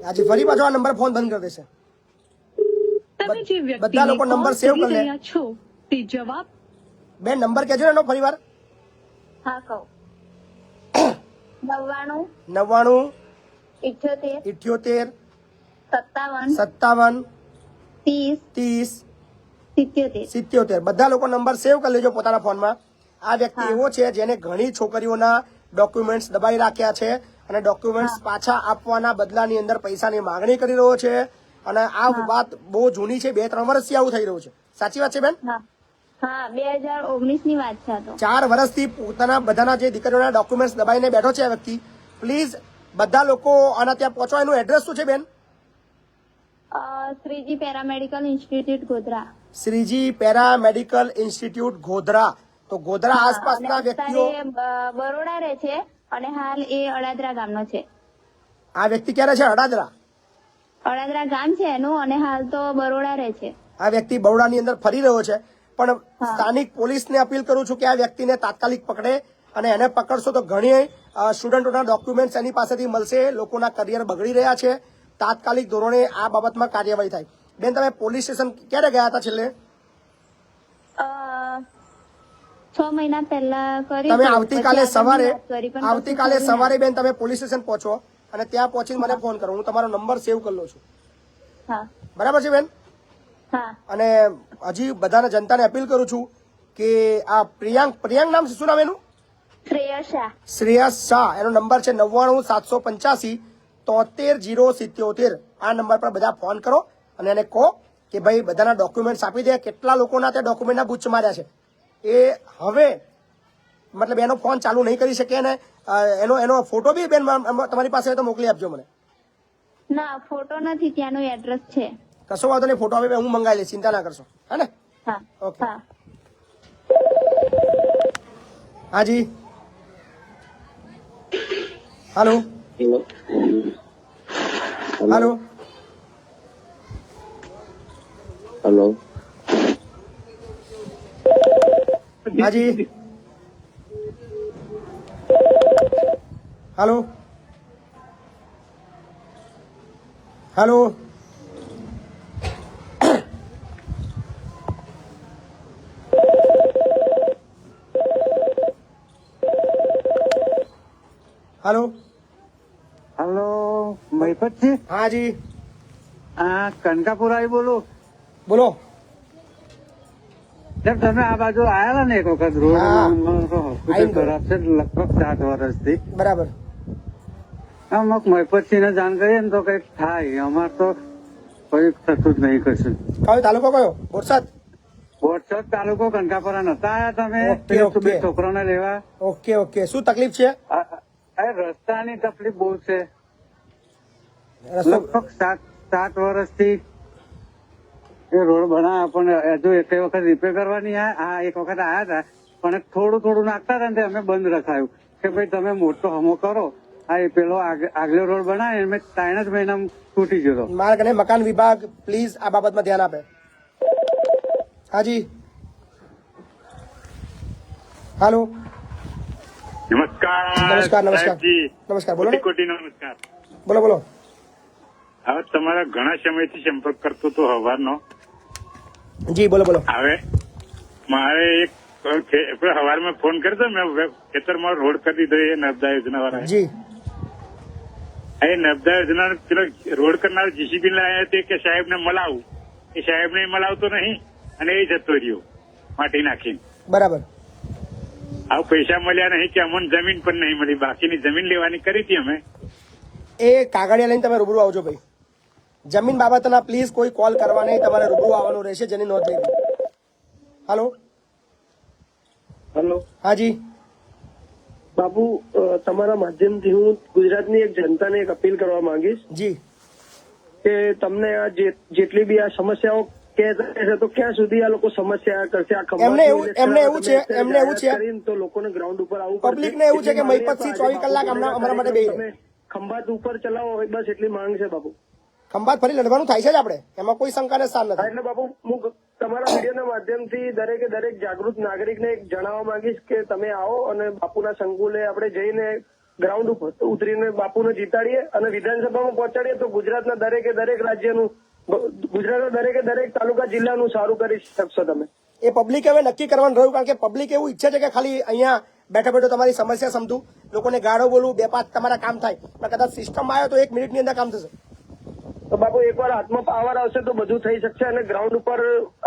આજે ફરી પાછો આ નંબર ફોન બંધ કરી દેશે. તમે જે બધા લોકો વ્યક્તિને નંબર કોલ સેવ કરી કરી લે. રહ્યા છો તે જવાબ બેન નંબર કહેજો ને એનો ફરી વાર. હા કહું. 99 99 78 78 57 57 30 30 77. 77. બધા લોકો નંબર સેવ કરી લેજો પોતાના ફોનમાં. આ વ્યક્તિ એવો છે જેને ઘણી છોકરીઓના ડોક્યુમેન્ટ્સ દબાઈ રાખ્યા છે અને ડોક્યુમેન્ટ્સ પાછા આપવાના બદલાની અંદર પૈસાની માંગણી કરી રહ્યો છે, અને આ વાત બહુ જૂની છે, 2-3 વર્ષથી આવું થઈ રહ્યું છે. સાચી વાત છે બેન? હા હા 2019 ની વાત છે આ તો. 4 વર્ષથી પોતાના બધાના જે દીકરીઓના ડોક્યુમેન્ટ્સ દબાઈને બેઠો છે આ વ્યક્તિ. પ્લીઝ બધા લોકો આના ત્યાં પહોંચો. એનું એડ્રેસ શું છે બેન? Shriji paramedical institute Godhra. Shriji paramedical institute Godhra. તો ગોધરા આસપાસના અને વ્યક્તિઓ. અત્યારે બરોડા રહે છે અને હાલ એ અડાદરા ગામનો છે. આ વ્યક્તિ ક્યારે છે? અડાદરા. અડાદરા ગામ છે એનું અને હાલ તો બરોડા રહે છે. આ વ્યક્તિ બરોડાની અંદર ફરી રહ્યો છે, પણ સ્થાનિક પોલીસને અપીલ કરું છું કે આ વ્યક્તિને તાત્કાલિક પકડે, અને એને પકડશો તો ઘણી સ્ટુડન્ટોના ડોક્યુમેન્ટ્સ એની પાસેથી મળશે. લોકોના કરિયર બગડી રહ્યા છે. તાત્કાલિક ધોરણે આ બાબતમાં કાર્યવાહી થાય. બેન તમે પોલીસ સ્ટેશન ક્યારે ગયા હતા છેલ્લે? 6 મહિના પહેલા કરી. તમે આવતીકાલે સવારે બેન તમે પોલીસ સ્ટેશન પહોંચો અને ત્યાં પહોંચીને મને ફોન કરો. હું તમારો નંબર સેવ કરી લઉં છું. હા બરાબર છે બેન? હા. અને હજી બધાને જનતાને અપીલ કરું છું કે આ પ્રિયાંક નામ છે, શું નામ એનું? શ્રેયસ શાહ. એનો નંબર છે 99 785 73 077. આ નંબર પર બધા ફોન કરો અને એને કહો કે ભાઈ બધાના ડોક્યુમેન્ટ્સ આપી દે. કેટલા લોકોના તે ડોક્યુમેન્ટના બૂચ માર્યા છે એ હવે મતલબ એનો ફોન ચાલુ નહીં કરી શકે, અને એનો ફોટો બી બેન તમારી પાસે હોય તો મોકલી આપજો મને. ના ફોટો નથી, ત્યાંનું એડ્રેસ છે. કશો વાંધો નહીં, ફોટો હવે હું મંગાવી લઈશ, ચિંતા ના કરશો. હે ને? હા ઓકે. હા. હાજી. હાલો હાલો હેલો. હાજી. હાલો હાલો. હાલો હલો મહિપતજી, હાજી આ કનકાપુરા બોલો. બોલો. જબ તમે આ બાજુ આયેલા ને એક વખત રોડ હા. હોસ્પિટલ ખરાબ છે લગભગ 7 વર્ષથી. બરાબર. અમુક મહિપતસિંહ ને જાણ કરીએ ને તો કઈક થાય. અમાર તો કઈ થતું જ નહીં કશું. કયો તાલુકો કયો? બોરસદ. બોરસદ તાલુકો કનકાપુરા નતા આયા તમે? Okay, okay. બે છોકરાને લેવા. Okay okay. શું તકલીફ છે? રસ્તાની તકલીફ બહુ છે. રસ્તો લગભગ 7 વર્ષથી એ રોડ બનાવ્યા પણ હજુ એક વખત રિપેર કરવાની આ એક વખત આયા હતા પણ થોડું નાખતા હતા ને તે અમે બંધ રખાયું કે ભાઈ તમે મોટો હમો કરો. આ એ પેલો આગલો રોડ બનાવે એમ 3 જ મહિનામાં તૂટી ગયો. માર્ગ અને મકાન વિભાગ પ્લીઝ આ બાબતમાં ધ્યાન આપે. હાજી. હાલો. નમસ્કાર નમસ્કાર નમસ્કાર સાહેબજી. નમસ્કાર. બોલો ને. કોટી નમસ્કાર. બોલો બોલો. હવે તમારા ઘણા સમયથી સંપર્ક કરતો હતો હવારનો. જી બોલો બોલો. હવે મારે એક હવારમાં ફોન કરતો મેં ખેતરમાં રોડ કરી દીધો એ નર્મદા યોજના વાળા. જી એ નર્મદા યોજના પેલો રોડ કરનાર જીસીબી લાયા તે કે સાહેબ ને મલાવું, એ સાહેબ ને મલાવતો નહીં અને એ જતો રહ્યો માટી નાખીને. બરાબર. આવું પૈસા મળ્યા નહીં કે અમને જમીન પણ નહીં મળી, બાકીની જમીન લેવાની કરી હતી અમે. એ કાગળિયા લઈને તમે રૂબરૂ આવજો ભાઈ. જમીન બાબતના પ્લીઝ કોઈ કોલ કરવા નહીં, તમારે રૂબરૂ આવવાનું રહેશે, જેની નોંધ લેવી. હાલો. હેલો હાજી બાપુ, તમારા માધ્યમથી હું ગુજરાતની એક જનતાને એક અપીલ કરવા માંગીશ જી કે તમને આ જેટલી બી આ સમસ્યાઓ કે છે તો ક્યાં સુધી આ લોકો સમસ્યા કરશે? આ એમને એવું છે કરીને તો લોકોને ગ્રાઉન્ડ ઉપર આવવું પબ્લિક ને એવું છે કે મહીપતસિંહ 24 કલાક અમારા માટે બેહી રહે. ખંભાત ઉપર ચલાવો હોય બસ એટલી માંગ છે બાપુ. ખંભાત ફરી લડવાનું થાય છે જ આપણે, એમાં કોઈ શંકાને સ્થાન હા, નથી. એટલે બાપુ હું તમારા વિડીયોના માધ્યમથી દરેકે દરેક જાગૃત નાગરિકને એક જણાવવા માંગીશ કે તમે આવો અને બાપુના સંકુલે આપણે જઈને ગ્રાઉન્ડ ઉપર ઉતરીને બાપુને જીતાડીએ અને વિધાનસભામાં પહોંચાડીએ તો ગુજરાતના દરેકે દરેક રાજ્યનું, ગુજરાતના દરેકે દરેક તાલુકા જિલ્લાનું સારું કરી શકશો તમે. એ પબ્લિક હવે નક્કી કરવાનું રહ્યું, કારણ કે પબ્લિક એવું ઈચ્છે છે કે ખાલી અહીંયા બેઠો બેઠો તમારી સમસ્યા સમજું, લોકોને ગાળો બોલું, 2-5 તમારા કામ થાય, પણ કદાચ સિસ્ટમમાં આવ્યો તો 1 મિનિટની અંદર કામ થશે. તો બાપુ એકવાર હાથમાં પાવર આવશે તો બધું થઈ શકશે અને ગ્રાઉન્ડ ઉપર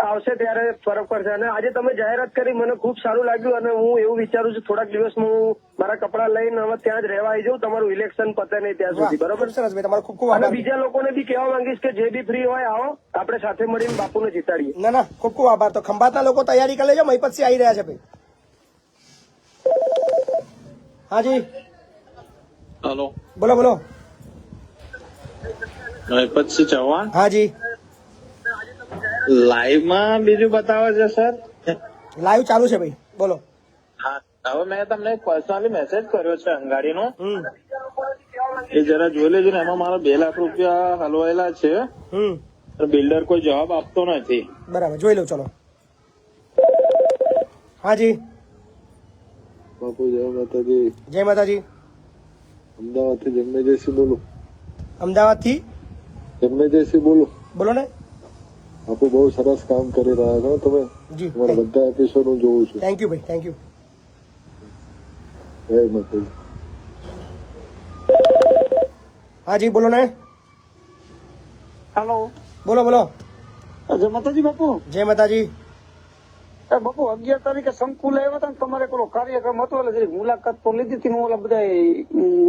આવશે ત્યારે ફરક પડશે. અને આજે તમે જાહેરાત કરી મને ખૂબ સારું લાગ્યું અને હું એવું વિચારું છું થોડાક દિવસમાં હું મારા કપડા લઈને હવે ત્યાં જ રહેવા આવી જાઉં, તમારું ઇલેક્શન પતે નહીં ત્યાં સુધી. બરોબર? સરસ ભાઈ, તમારો ખૂબ ખૂબ અને આભાર. બીજા લોકોને બી કહેવા માંગીશ કે જે બી ફ્રી હોય આવો, આપણે સાથે મળીને બાપુને જીતાડીએ. ના ના, ખૂબ ખૂબ આભાર. તો ખંભાતના લોકો તૈયારી કરી લેજો, મહીપતસિંહ આવી રહ્યા છે ભાઈ. હાજી હેલો, બોલો બોલો. મહીપતસિંહ ચૌહાણ હાજી લાઈવ માં બીજું બતાવે છે સર? લાઈવ ચાલુ છે ભાઈ, બોલો. હા, હવે મેં તમને પર્સનલી મેસેજ કર્યો છે અંગાડીનો, હમ એ જરા જોઈ લેજો ને. એમાં મારા 2 લાખ રૂપિયા હલવાયેલા છે, બિલ્ડર કોઈ જવાબ આપતો નથી. બરાબર, જોઈ લઉં. ચલો. હાજી બાપુ જય માતાજી. જય માતાજી. અમદાવાદથી જન્મેજયસિંહ બોલું. અમદાવાદથી જન્મેજયસિંહ બોલું. બોલો ને. બાપુ બહુ સરસ કામ કરી રહ્યા છો તમે. જી, તમારા બધા એપિસોડ હું જોઉં છું. થેન્ક યુ ભાઈ, થેન્ક યુ. જય માતાજી. હાજી બોલો ને. હેલો, બોલો બોલો. જય માતાજી બાપુ. જય માતાજી. બાપુ 11 તારીખે સંકુલ આવ્યા હતા ને તમારે પેલો કાર્યક્રમ હતો એટલે જરીક મુલાકાત તો લીધી હતી. હું ઓલા બધા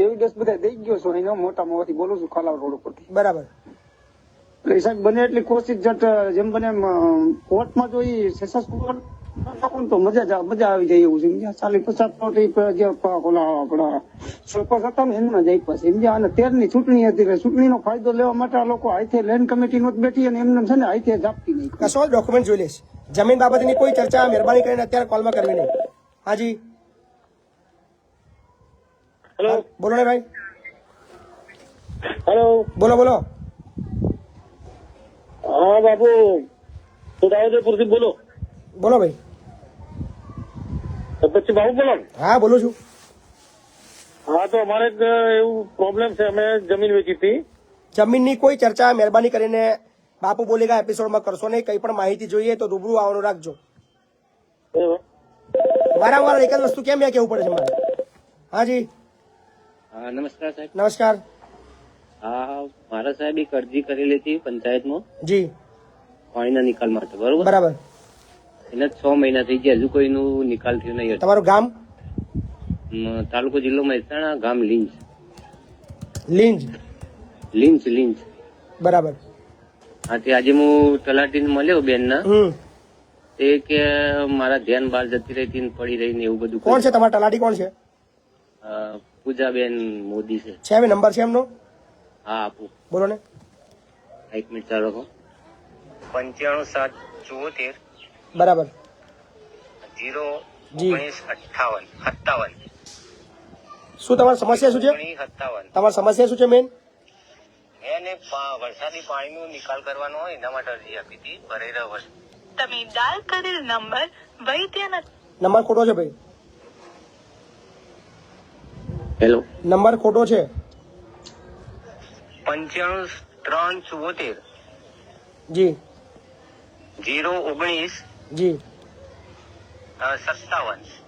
એવિડન્સ બધા દઈ ગયો છું અહીંયા મોટા મોવાથી બોલું છું, ખાલાવ રોડ ઉપરથી. બરાબર. એટલે સાહેબ બને એટલી કોશિશ જેમ બને એમ કોર્ટમાં જો સક્સેસફુલ તો મજા આવી જાય એવું છે. 40-50 જે ઓલા આપણા સરપંચ હતા ને એમના જ આપ્યા છે સમજ્યા. અને 13 ની ચૂંટણી હતી એટલે ચૂંટણીનો ફાયદો લેવા માટે આ લોકો હાથે લેન્ડ કમિટી નો બેઠી અને એમને છે ને હાથે જ આપતી નહીં. કશો ડોક્યુમેન્ટ જોઈ લઈશ. જમીન બાબતની કોઈ ચર્ચા મહેરબાની કરીને અત્યારે કોલમાં કરવી નહીં. હાજી હેલો, બોલો ને ભાઈ. હેલો. બોલો બોલો. હા બાપુ, છોટાઉદેપુર થી બોલો. બોલો ભાઈ. પછી બાબુ બોલો. હા બોલું છું. હા, તો અમારે એક એવું પ્રોબ્લેમ છે, અમે જમીન વેચી હતી. જમીનની કોઈ ચર્ચા મહેરબાની કરીને બાપુ બોલેગા એપિસોડમાં કરશો નહીં. કંઈ પણ માહિતી જોઈએ તો રૂબરૂ આવવાનું રાખજો. વારંવાર એક જ વસ્તુ કેમ કહેવું પડે છે મારે? હાજી હા, નમસ્કાર સાહેબ. નમસ્કાર. હા, મારા સાહેબ એક અરજી કરેલી હતી પંચાયતમાં જી પાણીના નિકાલ માટે. બરોબર? બરાબર. એને 6 મહિના થઈ ગયા, હજુ કોઈનું નિકાલ થયું નહીં. તમારું ગામ? તાલુકો જિલ્લો મહેસાણા, ગામ લીંચ. લીંજ. બરાબર. હા, તે આજે હું તલાટીને મળ્યો બેનના, તે કે મારા ધ્યાન બહાર જતી રહી હતી ને પડી રહી ને એવું બધું. કોણ છે તમારા તલાટી? કોણ છે? પૂજાબેન મોદી છે. છે હવે નંબર છે એમનો? હા, આપું. બોલો ને. 1 મિનિટ ચાલો. 95-774 બરાબર. 01958 શું તમારી સમસ્યા શું છે? 57 તમારી સમસ્યા શું છે મેન? એને વરસાદી પાણીનો નિકાલ કરવાનો હોય એના માટે અરજી આપી હતી. ભરેરા વર્ષ તમે ડાયલ કરેલ નંબર વૈદ્ય નંબર ખોટો છે ભાઈ. હેલો, નંબર ખોટો છે. 95 374 જી 019 જી 57.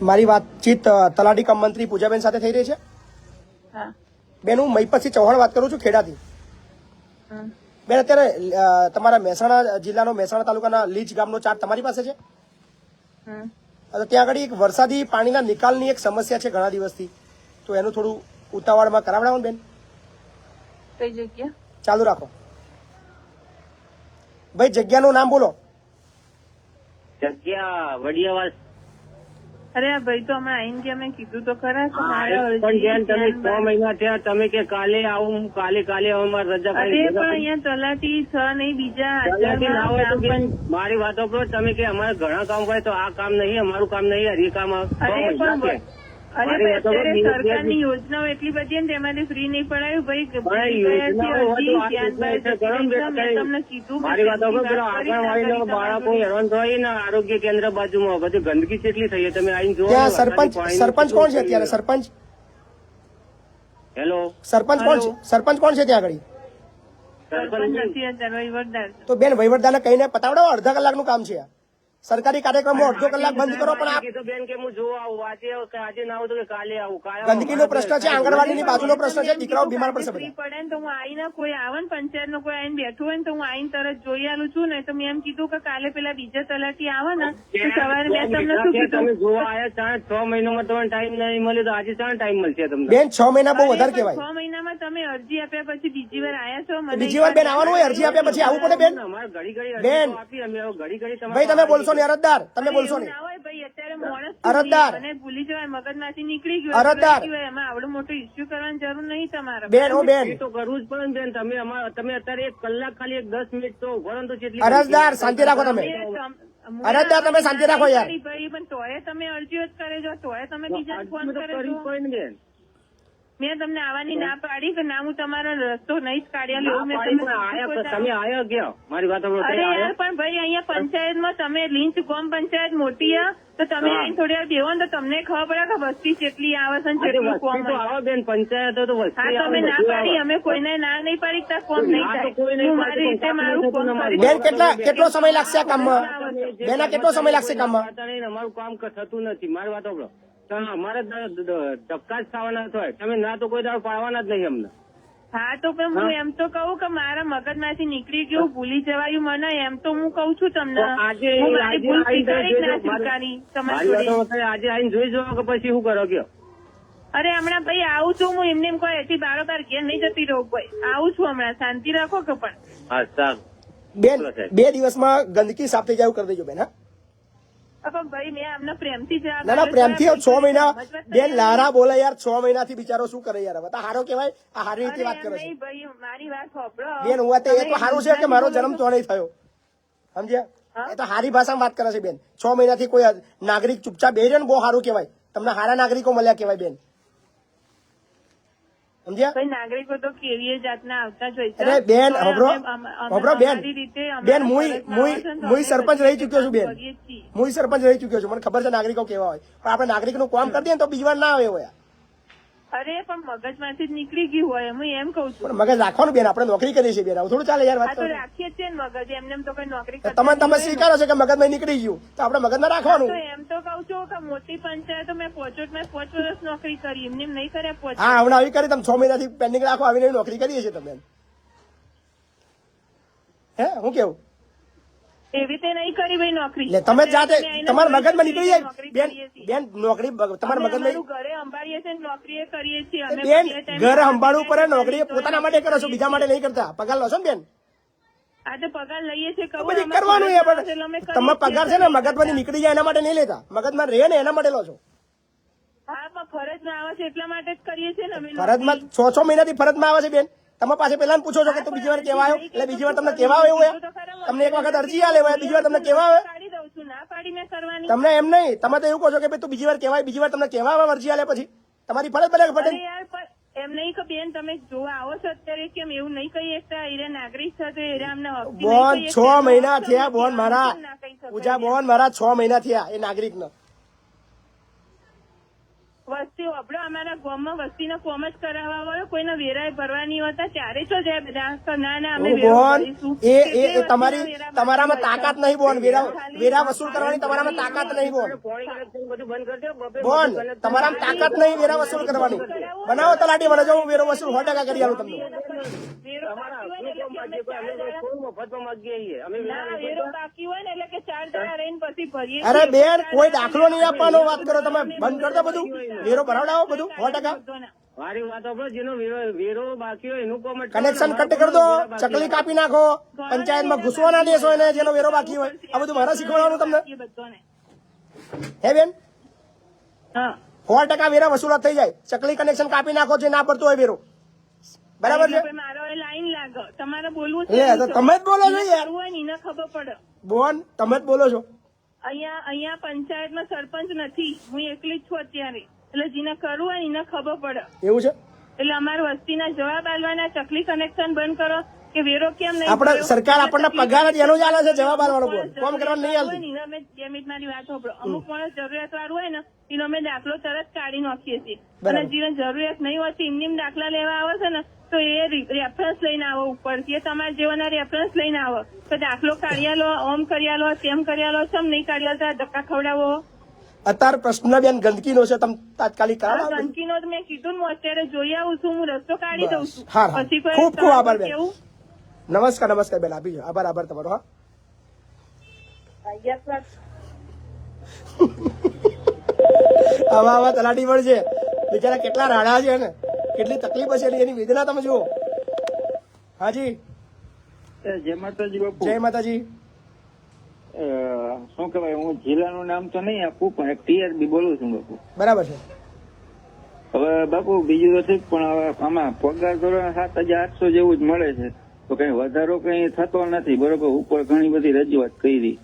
મારી વાતચીત તલાટી કમ મંત્રી પૂજાબેન સાથે થઈ રહી છે? બેન, હું મહીપતસિંહ ચૌહાણ વાત કરું છું, ખેડાથી. બેન, અત્યારે તમારા મહેસાણા જિલ્લાનો મહેસાણા તાલુકાના લીચ ગામનો ચાર્ટ તમારી પાસે છે? ત્યાં આગળ એક વરસાદી પાણીના નિકાલની એક સમસ્યા છે ઘણા દિવસથી, તો એનું થોડું ઉતાવળમાં કરાવડાવો બેન. કઈ જગ્યા? ચાલુ રાખો ભાઈ, જગ્યાનું નામ બોલો. જગ્યા વડિયાવાસ. અરે આ ભાઈ તો હમણાં આઈને કે અમે કીધું તો ખરા કે મારે પણ બેન, તમે 6 મહિના થયા, તમે કે કાલે આવું, કાલે આવું, મારે રજા અરે પાડી. પણ અહીંયા તલાટી છ નહીં બીજા તલાટી ના હોય તો બેન, મારી વાતો કરો. તમે કે અમારે ઘણા કામ હોય તો આ કામ નહીં, અમારું કામ નહીં, હરી કામ. અરે અત્યારે સરકારની યોજનાઓ એટલી બધી ને તેમાંથી ફ્રી નહીં પડાયું તમને કીધું. મારી વાતો કરો. આંગણવાડી બાળકો હેરાન થાય ને, આરોગ્ય કેન્દ્ર બાજુમાં બધી ગંદકી કેટલી થઈ છે, તમે આવીને જોવો. ત્યાં સરપંચ કોણ છે અત્યારે? સરપંચ? હેલો, સરપંચ કોણ છે? સરપંચ કોણ છે ત્યાં આગળ? સરપંચ નથી અત્યારે, વહીવટદાર. તો બેન, વહીવટદારને કહીને પતાવડાવો, અડધા કલાકનું કામ છે. સરકારી કાર્યક્રમો અડધો કલાક બંધ કરો, પણ આ બેન કે હું જોવા આવું, આજે ના આવું તો કે કાલે આવું. ગંદકીનો પ્રશ્ન છે, આંગણવાડીની બાજુનો પ્રશ્ન છે, દીકરાઓ બીમાર પડશે બધા. પડે ને તો હું આવીને કોઈ આવે ને પંચાયત નો કોઈ આવીને બેઠું હોય ને તો હું આવીને તરત જોઈ આલું છું ને. તો મેં એમ કીધું કે કાલે પેલા બીજા તલાટી આવે ને તો સવારે મેં તમને શું કીધું, તમે જોવા આવ્યા 6 મહિનામાં તમને ટાઈમ નહીં મળ્યો તો આજે ચાર ટાઈમ મળશે તમને? બેન, 6 મહિના બહુ વધારે કહેવાય. 6 મહિનામાં તમે અરજી આપ્યા પછી બીજી વાર આયા છો? મને બીજી વાર બેન આવવાનું હોય, અરજી આપ્યા પછી આવવું પડે બેન. અમારે ઘડી બેન, આપી, અમે ઘડી ભાઈ તમે બોલશો ને અરજદાર, તમે બોલશો ને અરજદાર. મને ભૂલી જવાય, મગજમાંથી નીકળી ગયું અરજદાર, એમાં આવડો મોટો ઇસ્યુ કરવાની જરૂર નહીં તમારે. બેન, ઓ બેન, તો કરવું જ પડે બેન. તમે અત્યારે 1 કલાક ખાલી 10 મિનિટ તો પરંતુ કેટલી અરજદાર શાંતિ રાખો. તમે અરજદાર, તમે શાંતિ રાખો યાર. ભાઈ પણ તોય તમે અરજીઓ જ કરે છો, તોય તમે બીજા ફોન કરે છો. બેન, મેં તમને આવવાની ના પાડી કે ના, હું તમારો રસ્તો નહીં જ કાઢ્યા લેવું. તમે આયા ગયા મારી વાત. અરે યાર, પણ ભાઈ અહીંયા પંચાયતમાં તમે લીંચ ગામ પંચાયત મોટી તો તમે અહીં થોડી વાર બેવો ને તો તમને ખબર પડે કે વસ્તી કેટલી આવે છે, કેટલું કોમ આવે બેન. પંચાયત તો વસ્તી તમે ના પાડી, અમે કોઈને ના નહીં પાડી, ત્યાં કોમ નહીં થાય. હું મારી રીતે મારું કોમ કરી. બેન, કેટલો સમય લાગશે આ કામમાં? બેન, આ કેટલો સમય લાગશે કામમાં? અમારું કામ થતું નથી. મારી વાત સાંભળો, અમારે ધક્કા જ ખાવાના હોય, તમે ના તો કોઈ દાડો પાડવાના જ નહીં અમને. હા તો પણ હું એમ તો કહું કે મારા મગજમાંથી નીકળી ગયું, ભૂલી જવાયું મને, એમ તો હું કહું છું તમને. આજે આવીને જોઈ જાઓ કે પછી શું કરો કયો? અરે હમણાં ભાઈ આવું છું હું, એમને એમ કોઈ એથી બારોબાર ઘેર નહીં જતી રહું ભાઈ, આવું છું હમણાં, શાંતિ રાખો કે. પણ બેન, 2 દિવસમાં ગંદકી સાફ થઈ જાય એવું કરી દેજો બેન. હા ભાઈ, મેં આમને પ્રેમથી જવાબ ના, પ્રેમથી 6 મહિના બેન લારા બોલે યાર. 6 મહિનાથી બિચારો શું કરે યાર? બતા હારો કહેવાય, આ હારી રીતે વાત કરે છે મારી વાત સાંભળો બેન. હું એ તો સારું છે કે મારો જન્મ તો નહીં થયો, સમજ્યા? એ તો હારી ભાષામાં વાત કરે છે બેન. 6 મહિનાથી કોઈ નાગરિક ચૂપચાપ બેહી રહે ને, બહુ સારું કહેવાય. તમને હારા નાગરિકો મળ્યા કહેવાય બેન, સમજ્યા? નાગરિકો તો કેવી જાતના આવતા જ હોય છે. અરે બેન, હબરો બેન, હું સરપંચ રહી ચુક્યો છું બેન. હું સરપંચ રહી ચુક્યો છું, મને ખબર છે નાગરિકો કેવા હોય. પણ આપણે નાગરિકનું કામ કરી દઈએ ને તો બીજી વાર ના આવે હોય. અરે પણ મગજમાંથી જ નીકળી ગયું હોય, હું એમ કઉ છું. પણ મગજ રાખવાનું બેન, આપણે નોકરી કરીએ છીએ બેન, આવું થોડું ચાલે યાર. વાત રાખીએ છીએ ને મગજ, એમને તો કઈ નોકરી તમે સ્વીકારો છો કે મગજમાં નીકળી ગયું, તો આપણે મગજમાં રાખવાનું. એમ તો કઉ છું કે મોટી પંચાયતો મેં 5 વર્ષ નોકરી કરી, એમને નહીં કર્યા. હા, હમણાં આવી કરી તમે 6 મહિનાથી પેન્ડિંગ રાખો, આવીને નોકરી કરીએ છીએ તમે. હે, હું કેવું? એવી રીતે નહીં કરી ભાઈ નોકરી. તમે જાતે તમારા મગજમાં નીકળી જાય બેન નોકરી. તમારા મગજમાં ઘરે સંભાળીએ છીએ, નોકરી કરીએ છીએ બેન. ઘર સંભાળવું પડે, નોકરી પોતાના માટે કરો છો, બીજા માટે નહીં કરતા. પગાર લો છો ને બેન? આજે પગાર લઈએ છીએ, પછી કરવાનું એ પણ. તમે પગાર છે ને મગજમાંથી નીકળી જાય એના માટે નહીં લેતા, મગજમાં રહે ને એના માટે લો છો. હા, પણ ફરજમાં આવે છે એટલા માટે જ કરીએ છીએ ને. ફરજમાં 6 મહિનાથી ફરજમાં આવે છે બેન. તમે પાસે પેલા પૂછો છો કે તું બીજી વાર કેવા આવ્યો, એટલે બીજી વાર તમને કેવા આવ્યો? તમને એક વખત અરજી આલે, બીજી વાર તમને કેવા આવે? શું ના પાડી મેં કરવાની? તમને એમ નહીં, તમે તો એવું કહો છો કે ભાઈ તું બીજી વાર કહેવાય, બીજી વાર તમને કહેવા અરજી આલે પછી તમારી ફરજ બને કે અરે પટેલ. યાર પણ એમ નહીં કે બેન તમે જોવા આવો છો અત્યારે કેમ એવું નહીં કહી શકતા? એરે નાગરિક છે તો એરે અમને હકથી નહીં બોન કહી 6 શકતા? મહિના થયા બોન મારા, ના કહી શકાય. પૂજા બોન મારા 6 મહિના થયા એ નાગરિકનો. વસ્તી વાપરો, અમારા ગામમાં વસ્તીને કોમ જ કરાવવા વાળો કોઈને વેરાય ભરવાની હોતા ત્યારે તો જાય બધા. ના ના અમે વેરો બોન ભરીશું. એ કેટલી તમારી વસ્તીના વેરા તમારામાં ભરવા તાકાત નહીં બોન, વેરા વસૂલ કરવાની તમારામાં તાકાત નહીં બોન. બોન તમારામાં તાકાત નહીં વેરા વસૂલ કરવાની. બનાવો તલાટી મને, જો હું વેરો વસૂલ 100% કરી આલું તમને. વેરો બાકી હોય ને એટલે કે 4 દાડા રહીને પછી ભરીએ. અરે બેન કોઈ દાખલો નહીં આપવાનો, વાત કરો તમે, બંધ કરી દો બધું, વેરો ભરાવડાવો બધું 100%. મારી વાત સાંભળો, જેનો વેરો બાકી હોય એનું કોમ કનેક્શન કટ કરી દો, ચકલી કાપી નાખો, પંચાયતમાં ઘૂસવા ના દેશો એને જેનો વેરો બાકી હોય. આ બધું મારા શીખવાડવાનું તમને એ બધાને. હે બેન? હા 100% વેરા વસૂલાત થઈ જાય. ચકલી કનેક્શન કાપી નાખો જે ના પડતો હોય વેરો, બરાબર છે? એટલે મારો એ લાઈન લાગો, તમારે બોલવું લે તો તમે જ બોલો છો યાર. કરવું હોય ને એને ખબર પડે. બોન તમે જ બોલો છો. અહીંયા પંચાયતમાં સરપંચ નથી, હું એકલી જ છું અત્યારે, એટલે જેને કરવું હોય ને એને ખબર પડે. એવું છે? એટલે અમારા વસ્તીના જવાબ આલવાના, ચકલી કનેક્શન બંધ કરો કે વેરો કેમ નહીં આપણે ભર્યો? સરકાર આપણને પગાર જ એનો જ આલે છે, જવાબ આલવાનો બોન, કોમ કરવાનું નહીં હોય આલતી. ને એને અમે 2 મિનિટ મારી વાત સાંભળો. અમુક માણસ જરૂરિયાત વાળું હોય ને એનો અમે દાખલો તરત કાઢી નાખીએ છીએ, બરાબર. અને જેને જરૂરિયાત નહીં હોતી એમની દાખલા લેવા આવે છે ને તો એ રેફરન્સ લઈને આવો ઉપરથી, એ તમારા જેવાના રેફરન્સ લઈને આવો તો દાખલો કાઢી આલો, ઓમ કરી આલો, તેમ કરી આલો, ચમ નહીં કાઢી આલતા, ધક્કા ખવડાવો. અત્યારે પ્રશ્ન બેન ગંદકીનો છે, તમે તાત્કાલિક આ કરાવો. ગંદકીનો તો મેં કીધું ને, હું અત્યારે જોઈ આવું છું, હું રસ્તો કાઢી દઉં છું. હા, હા. પછી કોઈ ખૂબ ખૂબ આભાર બેન. કેવું નમસ્કાર બેન, આપી આભાર તમારો. હા આવા તલાટી પણ છે બિચારા, કેટલા રાડા છે ને કેટલી તકલીફ છે એની વેદના તમે જુઓ. હાજી જય માતાજી બાપુ. જય માતાજી. શું કહેવાય, હું જિલ્લાનું નામ તો નહીં આપું પણ એક ટીઆરબી બોલું છું બાપુ. બરાબર છે. હવે બાપુ બીજું તો ઠીક, પણ હવે આમાં પગાર ધોરણ 7,800 જેવું જ મળે છે, તો કઈ વધારો કઈ થતો નથી. બરોબર, ઉપર ઘણી બધી રજૂઆત કરી.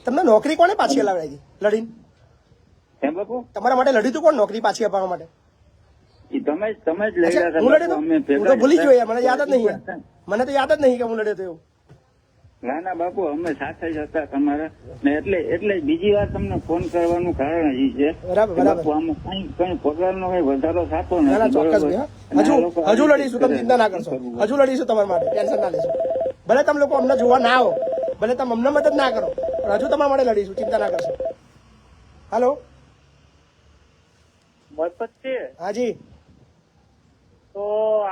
તમને નોકરી કોને પાછી હલાવડાવી હતી લડીને? હે બાપુ? તમારા માટે લડ્યું હતું કોણ નોકરી પાછી અપાવવા માટે? ઈ તમે જ લડ્યા અચ્છા, હતા હું બાપુ, લડ્યો અમે હતો? હું તો ભેગા ભૂલી જ ગયો યાર, મને હતા. યાદ જ નહીં યાર. મને તો યાદ જ નહીં કે હું લડ્યો હતો એવું. ના ના બાપુ, અમે સાથે જ હતા તમારા ને, એટલે બીજી વાર તમને ફોન કરવાનું કારણ એ છે બરાબર, કે બરાબર. બાપુ આમાં કઈ પગારનો કઈ વધારો થતો ના ના નથી. ચોક્કસ બરોબર? ભાઈ, અને આ હજુ લોકો હજુ લડીશું, તમે ચિંતા ના કરશો, હજુ લડીશું તમારા માટે, ટેન્શન ના લેશો. ભલે તમે લોકો અમને જોવા ના આવો, ભલે તમે અમને મદદ ના કરો, પણ હજુ તમારા માટે લડીશું, ચિંતા ના કરશો. હાલો મતલબ છે હાજી, તો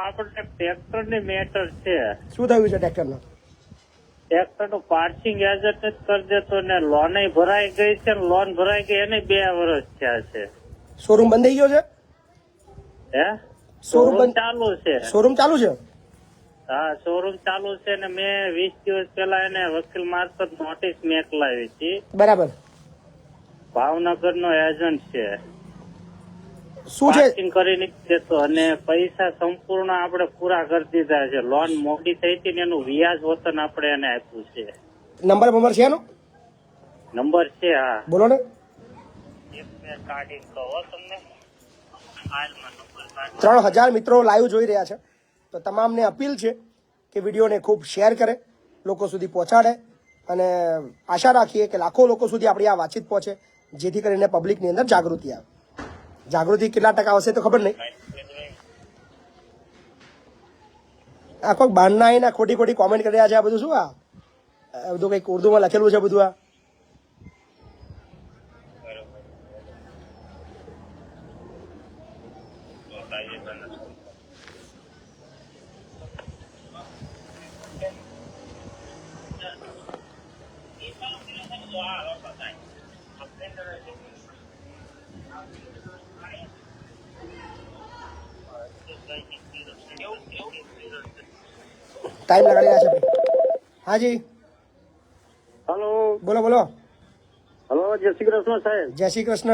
આપણે ટ્રેક્ટર ની મેટર છે. શું થયું છે ટ્રેક્ટરનું? ટ્રેક્ટર નું પાર્સિંગ એજન્ટ જ કરી દેતો ને, લોન ભરાઈ ગઈ છે ને, લોન ભરાઈ ગઈ એને 2 વર્ષ થયા છે. શોરૂમ બંધ થઈ ગયો છે? હે શોરૂમ બંધ ચાલુ છે? શોરૂમ ચાલુ છે? હા શોરૂમ ચાલુ છે ને, મેં 20 દિવસ પહેલા એને વકીલ મારફત નોટિસ મોકલાવી હતી. બરાબર. ભાવનગર નો એજન્ટ છે, શું છે? પાર્સિંગ કરી નથી દેતો અને પૈસા સંપૂર્ણ આપણે પૂરા કરી દીધા છે. લોન મોડી થઈ હતી ને એનું વ્યાજ વતન આપણે એને આપ્યું છે. નંબર છે એનો? નંબર છે, હા. બોલો ને. એક મેં કાઢી કહો તમને, હાલમાં નંબર કાઢી. 3000 મિત્રો લાઈવ જોઈ રહ્યા છે, તો તમામને અપીલ છે કે વિડીયોને ખૂબ શેર કરે, લોકો સુધી પહોંચાડે, અને આશા રાખીએ કે લાખો લોકો સુધી આપણી આ વાતચીત પહોંચે, જેથી કરીને પબ્લિકની અંદર જાગૃતિ આવે. જાગૃતિ કેટલા ટકા આવશે તો ખબર નહીં. આ કોઈ બહારના આવીને ખોટી ખોટી કોમેન્ટ કરી રહ્યા છે. આ બધું શું? આ બધું કંઈક ઉર્દુમાં લખેલું છે બધું. આ ટાઈમ લગાડી રહ્યા છે ભાઈ. હાજી હલો બોલો બોલો. હલો, જય શ્રી કૃષ્ણ સાહેબ. જય શ્રી કૃષ્ણ.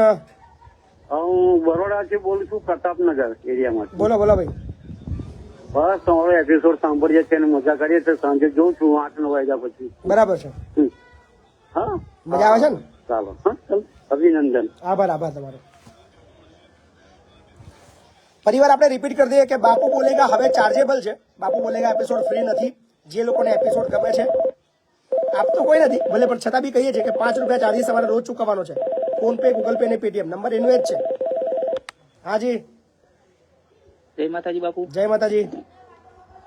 હું બરોડાથી બોલું છું, પ્રતાપનગર એરિયામાં. બોલો બોલો ભાઈ. બસ હવે એપિસોડ સાંભળીએ છીએ અને મજા કરીએ છીએ. સાંજે જોઉં છું 8-9 વાગ્યા પછી. બરાબર છે. હા મજા આવે છે ને? ચાલો હા ચાલો અભિનંદન. આભાર તમારો. પરિવાર આપણે રિપીટ કરી દઈએ કે બાપુ બોલેગા હવે ચાર્જેબલ છે. બાપુ બોલેગા એપિસોડ ફ્રી નથી. જે લોકોને એપિસોડ ગમે છે આપતો કોઈ નથી ભલે, પણ છતાં બી કહીએ છીએ કે 5 રૂપિયા ચાર્જીસ તમારે રોજ ચૂકવવાનો છે. ફોન પે, ગૂગલ પે અને પેટીએમ નંબર એનું જ છે. હાજી જય માતાજી બાપુ. જય માતાજી.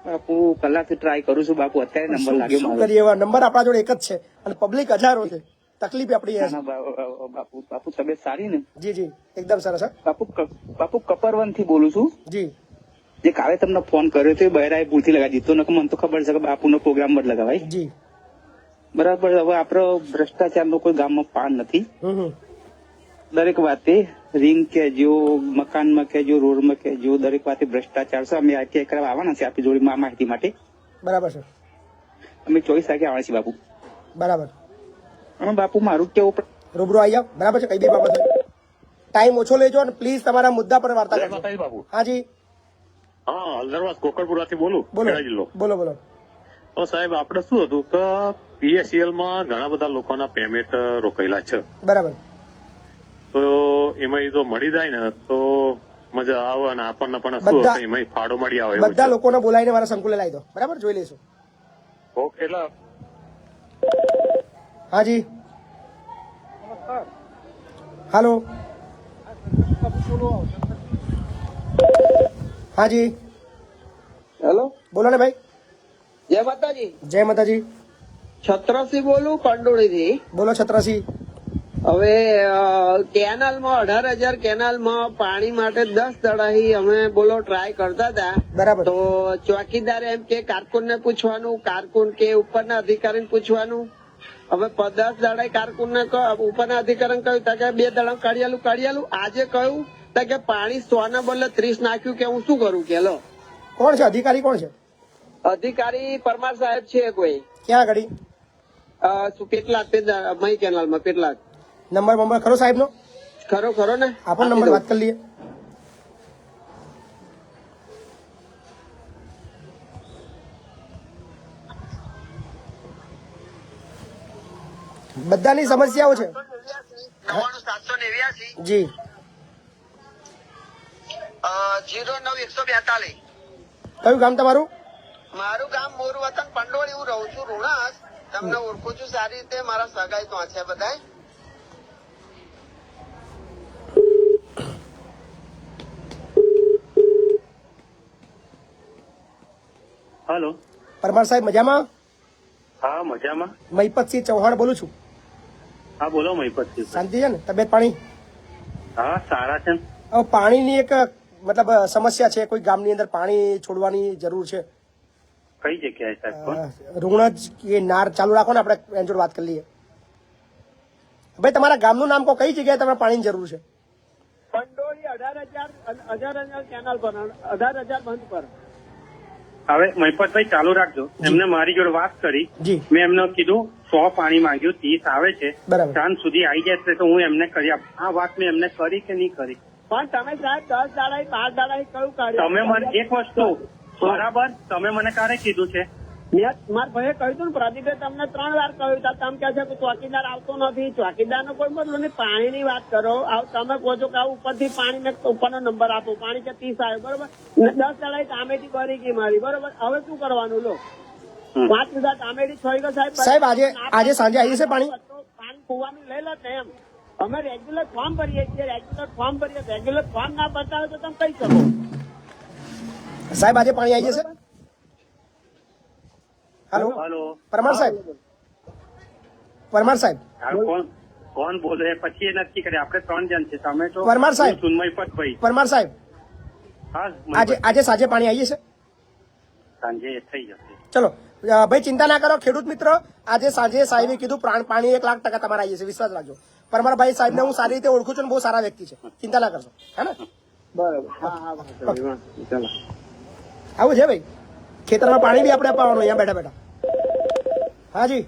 બાપુ કલાકથી ટ્રાય કરું છું બાપુ, અત્યારે નંબર લાગ્યો શું મારો. કરીએ એવા નંબર આપણા જોડે એક જ છે અને પબ્લિક હજારો છે. તકલીફ આપણી એ છે. બાપુ તબિયત સારી ને? જી જી એકદમ સરસ. બાપુ કપરવન થી બોલું છું. જી જે કાલે તમને ફોન કર્યો તો બહેરાએ ભૂલથી લગાવી દીધો, નકર મને તો ખબર છે કે બાપુનો પ્રોગ્રામ જ લગાવાય. જી બરાબર. હવે આપડો ભ્રષ્ટાચાર નો કોઈ ગામમાં પાન નથી. દરેક વાતે રિંગ કેજો, મકાનમાં કેજો, રોડમાં કેજો, દરેક વાતે ભ્રષ્ટાચાર છે. અમે આઈટીઆઈ કરવા આવવાના છે આપણી જોડી માહિતી માટે. બરાબર છે. અમે 24 તારીખે આવવાના છીએ બાપુ. બરાબર. અને બાપુ મારું કેવું રૂબરૂ આવી જાવ. બરાબર છે. કઈ બી બાબત ટાઈમ ઓછો લેજો અને પ્લીઝ તમારા મુદ્દા પર વાર્તા કરજો. બાપુ હાજી હા હલદરવાસ કોકરપુરાથી બોલું. જિલ્લો. બોલો બોલો. તો સાહેબ આપણે શું હતું કે પીએસસીએલ માં ઘણા બધા લોકોના પેમેન્ટ રોકાયેલા છે. બરાબર. તો એમાં જો મળી જાય ને તો મજા આવે અને આપણને પણ શું એમાં ફાળો મળી આવે. બધા લોકોને બોલાવીને મારા સંકુલે લાવી દો. બરાબર, જોઈ લઈશું. ઓકે. એટલે હાજી હાલો હાજી હેલો બોલો ને ભાઈ. જય માતાજી. જય માતાજી. છત્રસી બોલું કંડોળી થી. બોલો છત્રસી. હવે કેનાલમાં 18,000 કેનાલમાં પાણી માટે 10 દડાથી અમે બોલો ટ્રાય કરતા હતા. બરાબર. તો ચોકીદાર એમ કે કારકુન ને પૂછવાનું, કારકુન કે ઉપરના અધિકારી પૂછવાનું. હવે 10 દડા કારકુન ને ઉપરના અધિકારી કહ્યું કે 2 દડા કાઢિયાલું. આજે કહ્યું કે પાણી 100 ના બદલે 30 નાખ્યું. કે હું શું કરું? કે લો કોણ છે અધિકારી? કોણ છે અધિકારી? પરમાર સાહેબ છે કોઈ. ક્યાં આગળ? પેટલાદ મહી કેનાલમાં પેટલાદ. નંબર ખરો સાહેબ નો? ખરો ને. આપો નંબર વાત કરી લઈએ. બધાની સમસ્યાઓ છે. 99,789 જી 09,142. કયું ગામ તમારું? મારું ગામ મોર વતન પંડોળી. હું રહું છું રુણાસ. તમને ઓળખું છું સારી રીતે. મારા સગાઈ તો છે બધા. હેલો પરમાર સાહેબ મજામાં? હા મજામાં. મહિપતસિંહ ચૌહાણ બોલું છું. હા બોલો મહિપતસિંહ. શાંતિ છે ને? તબિયત પાણી? હા સારા છે. હવે પાણીની એક મતલબ સમસ્યા છે. કોઈ ગામની અંદર પાણી છોડવાની જરૂર છે. કઈ જગ્યાએ સાહેબ? રુણજ એ નાર ચાલુ રાખો ને, આપણે એની જોડે વાત કરી લઈએ. ભાઈ તમારા ગામનું નામ કહો. કઈ જગ્યાએ તમારે પાણીની જરૂર છે? પંડોળી 18,000 કેનાલ પર 18,000 બંધ પર. હવે મહિપતભાઈ ચાલુ રાખજો. એમને મારી જોડે વાત કરી. મેં એમને કીધું 100 પાણી માંગ્યું, 30 આવે છે. સાંજ સુધી આવી જશે તો હું એમને કરી આપ. આ વાત મેં એમને કરી કે નહીં કરી? પણ તમે સાહેબ 10 દાડા 5 દાડા કયું કાઢ્યું? તમે મને એક વસ્તુ બરાબર, તમે મને ક્યારે કીધું છે? મેં મારા ભાઈએ કહ્યું હતું ને, પ્રદીપે તમને 3 વાર કહ્યું હતું. તમે કહે છે કે ચોકીદાર આવતો નથી. ચોકીદાર નો કોઈ મતલબ નહીં. પાણીની વાત કરો. તમે કહો છો કે આ ઉપરથી પાણી ને ઉપરનો નંબર આપો. પાણી કે 30 આવ્યો બરોબર. 10 દાડા ટામેટી ભરી ગઈ મારી બરોબર. હવે શું કરવાનું? લો 5 વીઘા ટામેટી થઈ ગયો સાહેબ. સાહેબ આજે સાંજે આવી જશે પાણી? પાણી કુવાનું લઈ લો ને એમ. અમે રેગ્યુલર ફોર્મ ભરીએ છીએ. રેગ્યુલર ફોર્મ ના ભરતા હોય તો તમે કહી શકો. સાહેબ આજે પાણી આવી જશે? હેલો પરમાર સાહેબ. પરમાર સાહેબ કોણ બોલે? પછી એ નક્કી કરે. આપણે 3 જણ છે. તમે તો પરમાર સાહેબ. મહિપતભાઈ. પરમાર સાહેબ આજે સાંજે પાણી આવી જશે? સાંજે થઈ જશે. ચલો ભાઈ ચિંતા ના કરો ખેડૂત મિત્ર. આજે સાંજે સાહેબે કીધું પાણી 1,00,000% તમારે આવી જશે. વિશ્વાસ રાખજો. પરમારભાઈ સાહેબ ને હું સારી રીતે ઓળખું છું. બહુ સારા વ્યક્તિ છે. ચિંતા ના કરશો. હે ને? બરાબર. આવું છે ભાઈ. ખેતરમાં પાણી બી આપણે અપાવવાનું અહીંયા બેઠા બેઠા. હાજી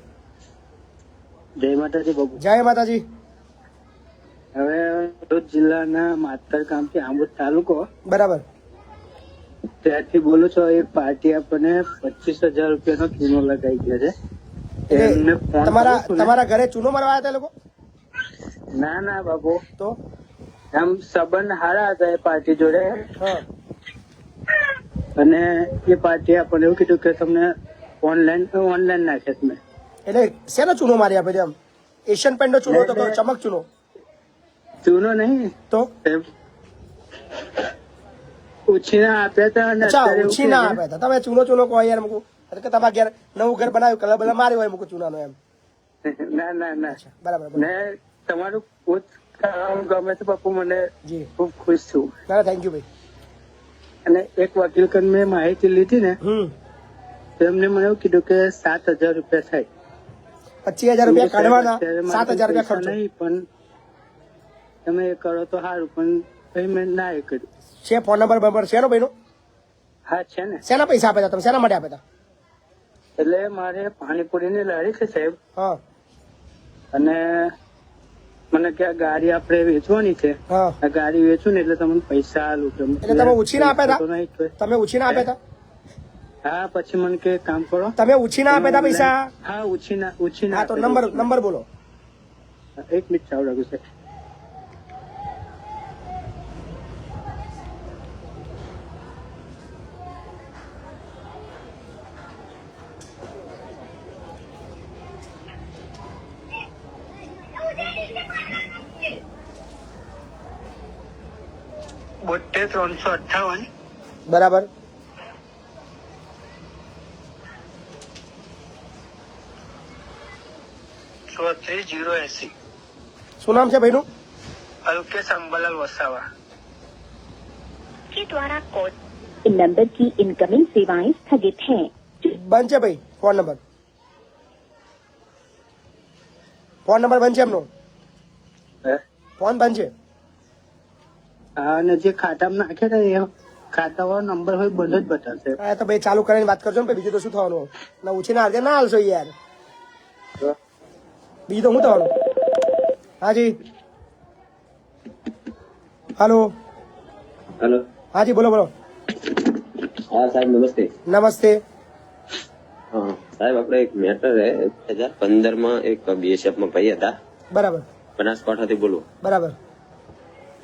જય માતાજી બાબુ. જય માતાજી. હવે ભરૂચ જિલ્લાના માતર ગામથી આંબોદ તાલુકો. બરાબર. ત્યાંથી બોલું છો. એક પાર્ટી આપણને 25,000 રૂપિયાનો ચૂનો લગાવી ગયા છે. એમને ફોન તમારા કરું છું ને. તમારા ઘરે ચૂનો મારવા આવ્યા હતા એ લોકો? ના ના બાપુ, તો આમ સંબંધ હારા હતા એ પાર્ટી જોડે, હા અને એ પાર્ટી આપણને એવું કીધું કે તમને ઓનલાઈન નાખે તમે. એટલે શેનો ચૂનો મારી આપે છે આમ? એશિયન પેન્ટ નો ચૂનો હતો કે ચમક ચૂનો? ચૂનો નહીં તો ઉછીના આપ્યા હતા અને અચ્છા, અત્યારે એવું ઉછી ના કહે આપ્યા હતા. તમે ચૂનો ચૂનો કહો યાર મૂકું, કે તમારા ઘેર નવું ઘર બનાવ્યું, કલર બલર માર્યો હોય મૂકું ચૂનાનો એમ. છે. ના ના ના, બરાબર ને તમારું પોત કામ ગમે છે બાપુ, મને જી. ખૂબ ખુશ છું. ના થેન્ક યુ ભાઈ. અને એક વકીલ કન મેં માહિતી લીધી ને, તો એમને મને એવું કીધું કે 7,000 રૂપિયા થાય. 25,000 રૂપિયા કાઢવાના, અત્યારે મારે 7,000 રૂપિયા પૈસા ખર્ચો. નહીં, પણ તમે એ કરો તો સારું, પણ ભાઈ મેં ના એ કર્યું. છે ફોન નંબર બરાબર છે એનો ભાઈનો? હા છે ને. શેના પૈસા આપ્યા હતા તમે? શેના માટે આપ્યા હતા? એટલે મારે પાણીપુરીની લારી છે સાહેબ, હા અને મને કે આ ગાડી આપણે વેચવાની છે, હા. આ ગાડી વેચું ને એટલે તમને પૈસા આલું. એટલે તમે ઉછીના આપ્યા હતા? નહીં તો તમે ઉછીના આપ્યા હતા? હા, પછી મને કે કામ કરો. તમે ઉછીના આપ્યા હતા પૈસા? હા, ઉછીના હા તો નંબર બોલો. 1 મિનિટ ચાલુ રાખું છે. બોતેર 358 બરાબર. શું નામ છે ભાઈનું? અલ્કેશ અંબાલાલ વસાવા. के द्वारा कॉल नंबर की इनकमिंग सेवाएं स्थगित हैं। બંધ છે ભાઈ ફોન નંબર? ફોન નંબર બંધ છે એમનો? ફોન બંધ છે? હા, અને જે ખાતામાં નાખે ને એ ખાતા વાળો નંબર હોય બંધ જ બતાવશે. હા તો ભાઈ ચાલુ કરીને વાત કરજો ને ભાઈ, બીજું તો શું થવાનું? ના ઉછીના હાલશે ના હાલશો યાર, બીજું તો શું થવાનું? હાજી હાલો. હેલો. હાજી બોલો બોલો. હા સાહેબ નમસ્તે. નમસ્તે. હા સાહેબ, આપણે એક મેટર હે. 2015 માં એક BSF માં ભાઈ હતા, બરાબર બનાસકાંઠાથી બોલું. બરાબર.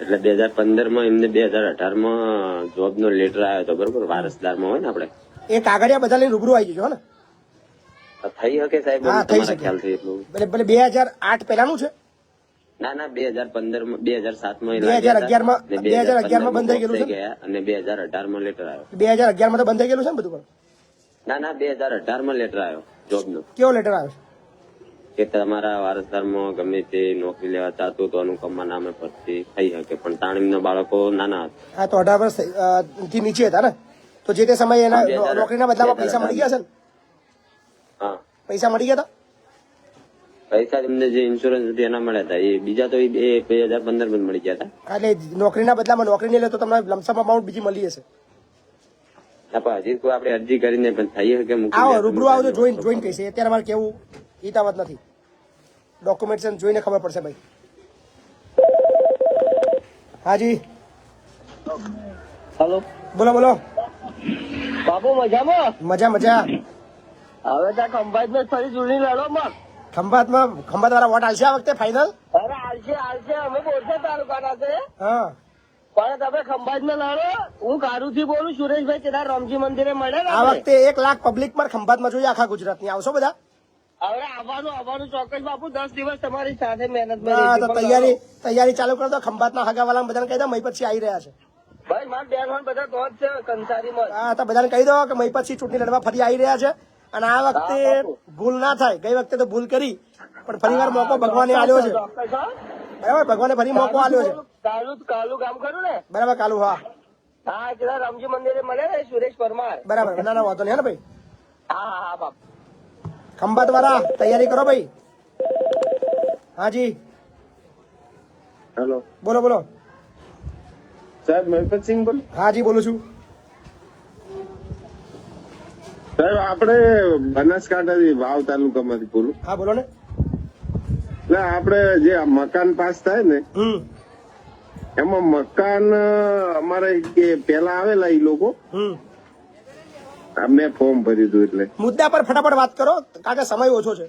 એટલે 2015 માં એમને 2018 માં જોબ નો લેટર આવ્યો હતો, બરોબર? વારસદારમાં હોય ને આપણે, એ કાગળિયા બધા લઈને રૂબરૂ આવી જજો ને. થઈ શકે સાહેબ? હા, થઈ તમારા શકે. ખ્યાલથી એટલું? ભલે 2008 પહેલાનું છે? ના ના, 2015 માં 2007 માં 2011 માં 2011 માં બંધ થઈ ગયેલું છે? ગયા અને 2018 માં લેટર આવ્યો. 2011 માં તો બંધ થઈ ગયેલું છે ને બધું? પણ ના ના, 2018 માં લેટર આવ્યો જોબ નો. કેવો લેટર આવ્યો? કે તમારા વારસદારમાં ગમે તે નોકરી લેવા ચાહતું તો અનુકંપા નામે પરથી થઈ શકે, પણ તાણીમના બાળકો નાના હતા. હા તો 18 વર્ષ થી નીચે હતા ને, તો જે તે સમયે એના નોકરીના બદલામાં પૈસા મળી ગયા છે ને? હા, પૈસા મળી ગયા હતા? પૈસા એમને જે ઇન્સ્યોરન્સ હતી એના મળ્યા હતા, એ બીજા તો એ 2015 માં મળી ગયા હતા. એટલે નોકરીના બદલામાં નોકરી નહીં લે તો તમને લમસમ અમાઉન્ટ બીજી મળી હશે. ના પણ હજી કોઈ આપણે અરજી કરીને પણ થઈ શકે. આવો રૂબરૂ આવજો, જોઈને કહીશે. અત્યારે મારે કેવું હિતાવત નથી, ડોક્યુમેન્ટ જોઈને ખબર પડશે ભાઈ. હાજી હેલો, બોલો બોલો. બાપુ મજામાં? મજા મજા. હવે ત્યાં ખંભાત માં ફરી ચૂંટણી લડો માં. ખંભાત વાળા વોટ હાલશે આ વખતે ફાઇનલ? અરે હાલશે અમે બોરસદ તાલુકાના છે, હા પણ તમે ખંભાત માં લડો. હું કારુ થી બોલું, સુરેશભાઈ કેદાર રામજી મંદિરે મળે ને. આ વખતે 1 લાખ પબ્લિક માં ખંભાતમાં જોઈએ આખા ગુજરાત ની. આવશો બધા? હવે આવવાનું ચોક્કસ બાપુ. 10 દિવસ તમારી સાથે મહેનત તૈયારી ચાલુ કરો તો ખંભાતના હગાવાલા બધાને કહી દો મહી પછી આવી રહ્યા છે. ભાઈ મારા બેન બધા તો જ છે કંસારીમાં. હા તો બધાને કહી દો કે મહી પછી ચૂંટણી લડવા ફરી આવી રહ્યા છે, અને આ વખતે ભૂલ ના થાય. ગઈ વખતે તો ભૂલ કરી, પણ ફરી વાર મોકો ભગવાને આલ્યો છે. બરાબર, ભગવાને ફરી મોકો આલ્યો છે. કાલુ ગામ ખરું ને? બરાબર, કાલુ. હા હા, કેદાર રામજી મંદિરે મળે ને સુરેશ પરમાર. બરાબર, ના વાંધો નહીં. હે ને ભાઈ? હા બાપ. ખંભાત વાળા તૈયારી કરો ભાઈ. હાજી હેલો, બોલો બોલો. સાહેબ મહિપતસિંહ બોલો. હાજી બોલું છું. સાહેબ આપણે બનાસકાંઠાથી વાવ તાલુકામાંથી બોલું. હા બોલો ને. એટલે આપણે જે મકાન પાસ થાય ને એમાં મકાન અમારે કે પેલા આવેલા એ લોકો, મેં ફોર્મ ભર્યું હતું એટલે. મુદ્દા પર ફટાફટ વાત કરો કારણ કે સમય ઓછો છે.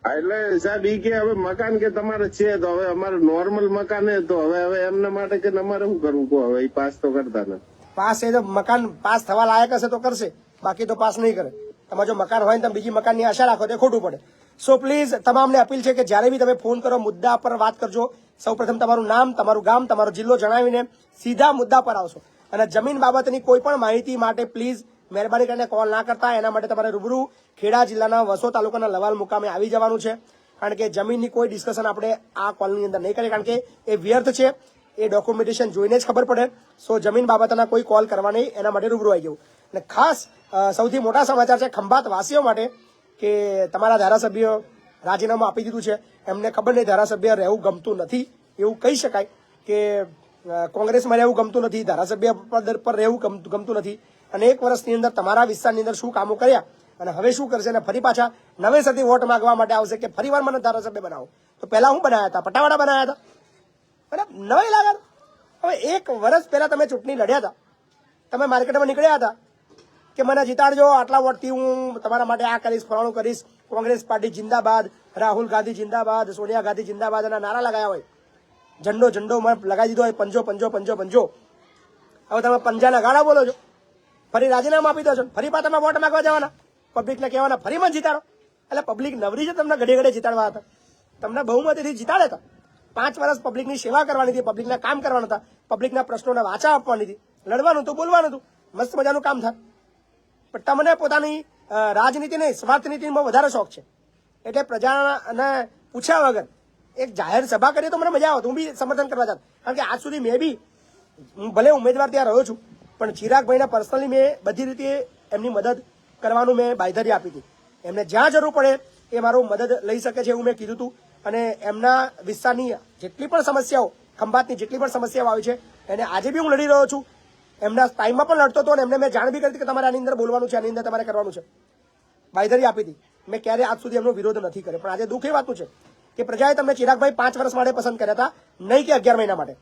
એટલે સાહેબ ઈ કે હવે મકાન કે તમારે છે તો હવે અમારે નોર્મલ મકાન હે તો હવે એમના માટે કે અમારે શું કરવું કહો, હવે ઈ પાસ તો કરતા નથી. પાસ એ તો મકાન પાસ થવા લાયક હશે તો કરશે, બાકી તો પાસ નહીં કરે. તમારે જો મકાન હોય ને તમે બીજી મકાનની આશા રાખો તો ખોટું પડે. સો પ્લીઝ તમામને અપીલ છે કે જ્યારે બી તમે ફોન કરો મુદ્દા પર વાત કરજો. સૌપ્રથમ તમારું નામ, તમારું ગામ, તમારો જિલ્લો જણાવીને સીધા મુદ્દા પર આવશો. અને જમીન બાબતની કોઈ પણ માહિતી માટે પ્લીઝ મહેરબાની કરીને કોલ ના કરતા. એના માટે તમારે રૂબરૂ ખેડા જિલ્લાના વસો તાલુકાના લવાલ મુકામે આવી જવાનું છે. કારણ કે જમીનની કોઈ ડિસ્કશન આપણે આ કોલની અંદર નહીં કરીએ, કારણ કે એ વ્યર્થ છે. એ ડોક્યુમેન્ટેશન જોઈને જ ખબર પડે. સો જમીન બાબતના કોઈ કોલ કરવા નહીં, એના માટે રૂબરૂ આવી જવું. અને ખાસ સૌથી મોટા સમાચાર છે ખંભાત વાસીઓ માટે કે તમારા ધારાસભ્ય રાજીનામું આપી દીધું છે. એમને ખબર નહીં ધારાસભ્ય રહેવું ગમતું નથી એવું કહી શકાય, કે કોંગ્રેસમાં રહેવું ગમતું નથી, ધારાસભ્ય પદ પર રહેવું ગમતું નથી. અને 1 વર્ષની અંદર તમારા વિસ્તારની અંદર શું કામો કર્યા અને હવે શું કરશે, અને ફરી પાછા નવેસરથી વોટ માંગવા માટે આવશે કે ફરીવાર મને ધારાસભ્ય બનાવો. તો પહેલા હું બનાવ્યા હતા, પટાવાડા બનાવ્યા હતા, બરાબર, નવાઈ લાગે. હવે 1 વર્ષ પહેલા તમે ચૂંટણી લડ્યા હતા, તમે માર્કેટમાં નીકળ્યા હતા કે મને જીતાડજો, આટલા વોટથી હું તમારા માટે આ કરીશ, ફલાણું કરીશ, કોંગ્રેસ પાર્ટી જિંદાબાદ, રાહુલ ગાંધી જિંદાબાદ, સોનિયા ગાંધી જિંદાબાદ એના નારા લગાયા હોય, ઝંડો લગાવી દીધો હોય, પંજો પંજો પંજો પંજો. હવે તમે પંજાના ગાળા બોલો છો, ફરી રાજીનામું આપી દો છો, ફરી પાછા તમે વોટ માંગવા જવાના, પબ્લિકને કહેવાના ફરી મને જીતાડો. એટલે પબ્લિક નવરી છે તમને ઘડે ઘડે જીતાડવા હતા, તમને બહુમતીથી જીતાડે હતા. 5 વર્ષ પબ્લિકની સેવા કરવાની હતી, પબ્લિકના કામ કરવાના હતા, પબ્લિકના પ્રશ્નોને વાચા આપવાની હતી, લડવાનું હતું, બોલવાનું હતું, મસ્ત મજાનું કામ થાય. પણ તમને પોતાની રાજનીતિ નહીં સ્વાર્થ નીતિમાં વધારે શોખ છે. એટલે પ્રજાને પૂછ્યા વગર એક જાહેર સભા કરીએ તો મને મજા આવત, હું બી સમર્થન કરવા જાત. કારણ કે આજ સુધી મેં બી ભલે ઉમેદવાર ત્યાં રહ્યો છું, પણ ચિરાગભાઈને પર્સનલી મેં બધી રીતે એમની મદદ કરવાનું મેં બાંયધરી આપી હતી. એમને જ્યાં જરૂર પડે એ મારું મદદ લઈ શકે છે એવું મેં કીધું હતું. અને એમના વિસ્તારની જેટલી પણ સમસ્યાઓ, ખંભાતની જેટલી પણ સમસ્યાઓ આવી છે એને આજે બી હું લડી રહ્યો છું. એમના ટાઈમમાં પણ લડતો હતો અને એમને મેં જાણ બી કરી હતી કે તમારે આની અંદર બોલવાનું છે, આની અંદર તમારે કરવાનું છે, બાંયધરી આપી હતી. મેં ક્યારે આજ સુધી એમનો વિરોધ નથી કર્યો. પણ આજે દુઃખ એ વાતનું છે કે પ્રજાએ તમને ચિરાગભાઈ 5 વર્ષ માટે પસંદ કર્યા હતા, નહીં કે 11 મહિના માટે.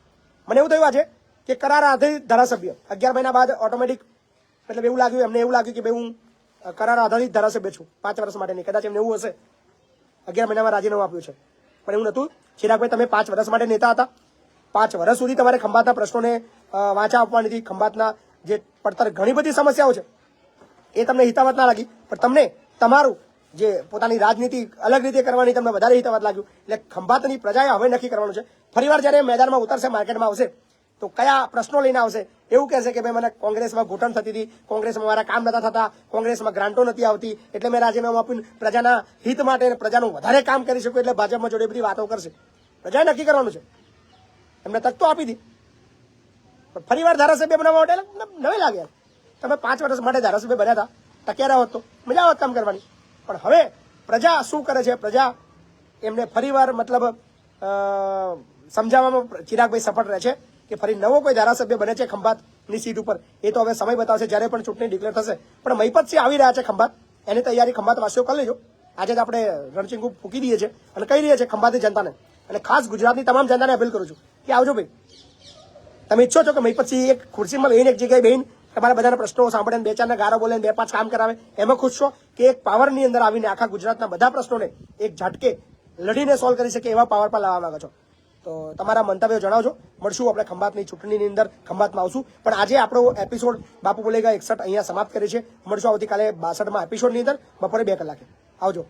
મને એવું થયું આજે કે કરાર આધારિત ધારાસભ્ય 11 મહિના બાદ ઓટોમેટિક, મતલબ એવું લાગ્યું, એમને એવું લાગ્યું કે ભાઈ હું કરાર આધારિત ધારાસભ્ય છું 5 વર્ષ માટે નહીં. કદાચ એમને એવું હશે 11 મહિનામાં રાજીનામું આપ્યું છે, પણ એવું નહોતું. ચિરાગભાઈ તમે 5 વર્ષ માટે નેતા હતા, 5 વર્ષ સુધી તમારે ખંભાતના પ્રશ્નોને વાંચા આપવાની હતી. ખંભાતના જે પડતર ઘણી બધી સમસ્યાઓ છે એ તમને હિતાવત ના લાગી, પણ તમને તમારું જે પોતાની રાજનીતિ અલગ રીતે કરવાની તમને વધારે હિતાવત લાગ્યું. એટલે ખંભાતની પ્રજાએ હવે નક્કી કરવાનું છે. ફરીવાર જ્યારે મેદાનમાં ઉતરશે, માર્કેટમાં આવશે તો કયા પ્રશ્નો લઈને આવશે. એવું કહેશે કે ભાઈ મને કોંગ્રેસમાં ઘૂંટણ થતી હતી, કોંગ્રેસમાં મારા કામ નતા થતા, કોંગ્રેસમાં ગ્રાન્ટો નથી આવતી, એટલે મેં રાજીનામું આપ્યું, પ્રજાના હિત માટે પ્રજાનું વધારે કામ કરી શકું એટલે ભાજપમાં જોડે બધી વાતો કરશે. પ્રજાએ નક્કી કરવાનું છે. એમને તક તો આપી દી, પણ ફરીવાર ધારાસભ્ય બનાવવા માટે નવી લાગે. તમે 5 વર્ષ માટે ધારાસભ્ય બન્યા હતા, ટક્યા રહ્યા હોત તો મજા આવત કામ કરવાની. પણ હવે પ્રજા શું કરે છે, પ્રજા એમને ફરીવાર મતલબ સમજાવવામાં ચિરાગભાઈ સફળ રહે છે કે ફરી નવો કોઈ ધારાસભ્ય બને છે ખંભાતની સીટ ઉપર. એ તો હવે સમય બતાવશે જ્યારે પણ ચૂંટણી ડિક્લેર થશે. પણ મહિપતસિંહ આવી રહ્યા છે ખંભાત, એની તૈયારી ખંભાત વાસીઓ કરી લેજો. આજે જ આપણે રણચીંગુ ફૂકી દઈએ છીએ અને કહી રહ્યા છે ખંભાતની જનતાને, અને ખાસ ગુજરાતની તમામ જનતાને અપીલ કરું છું કે આવજો ભાઈ. તમે ઈચ્છો છો કે મહિપતસિંહ એક ખુરશીમાં બેહીને એક જગ્યાએ બેહીને તમારા બધાના પ્રશ્નો સાંભળે, 2-4 ગારો બોલે, 2-5 કામ કરાવે, એમાં ખુશ છો કે એક પાવરની અંદર આવીને આખા ગુજરાતના બધા પ્રશ્નોને એક ઝટકે લડીને સોલ્વ કરી શકે એવા પાવર પર લાવવા માંગો છો? તો તમારા મંતવ્યો જણાવજો. મળશું આપણે ખંભાતની ચૂંટણીની અંદર, ખંભાતમાં આવશું. પણ આજે આપણો એપિસોડ બાપુ બોલેગા 61 અહીંયા સમાપ્ત કરે છે. મળશું આવતીકાલે 62માં એપિસોડની અંદર બપોરે 2 કલાકે. આવજો.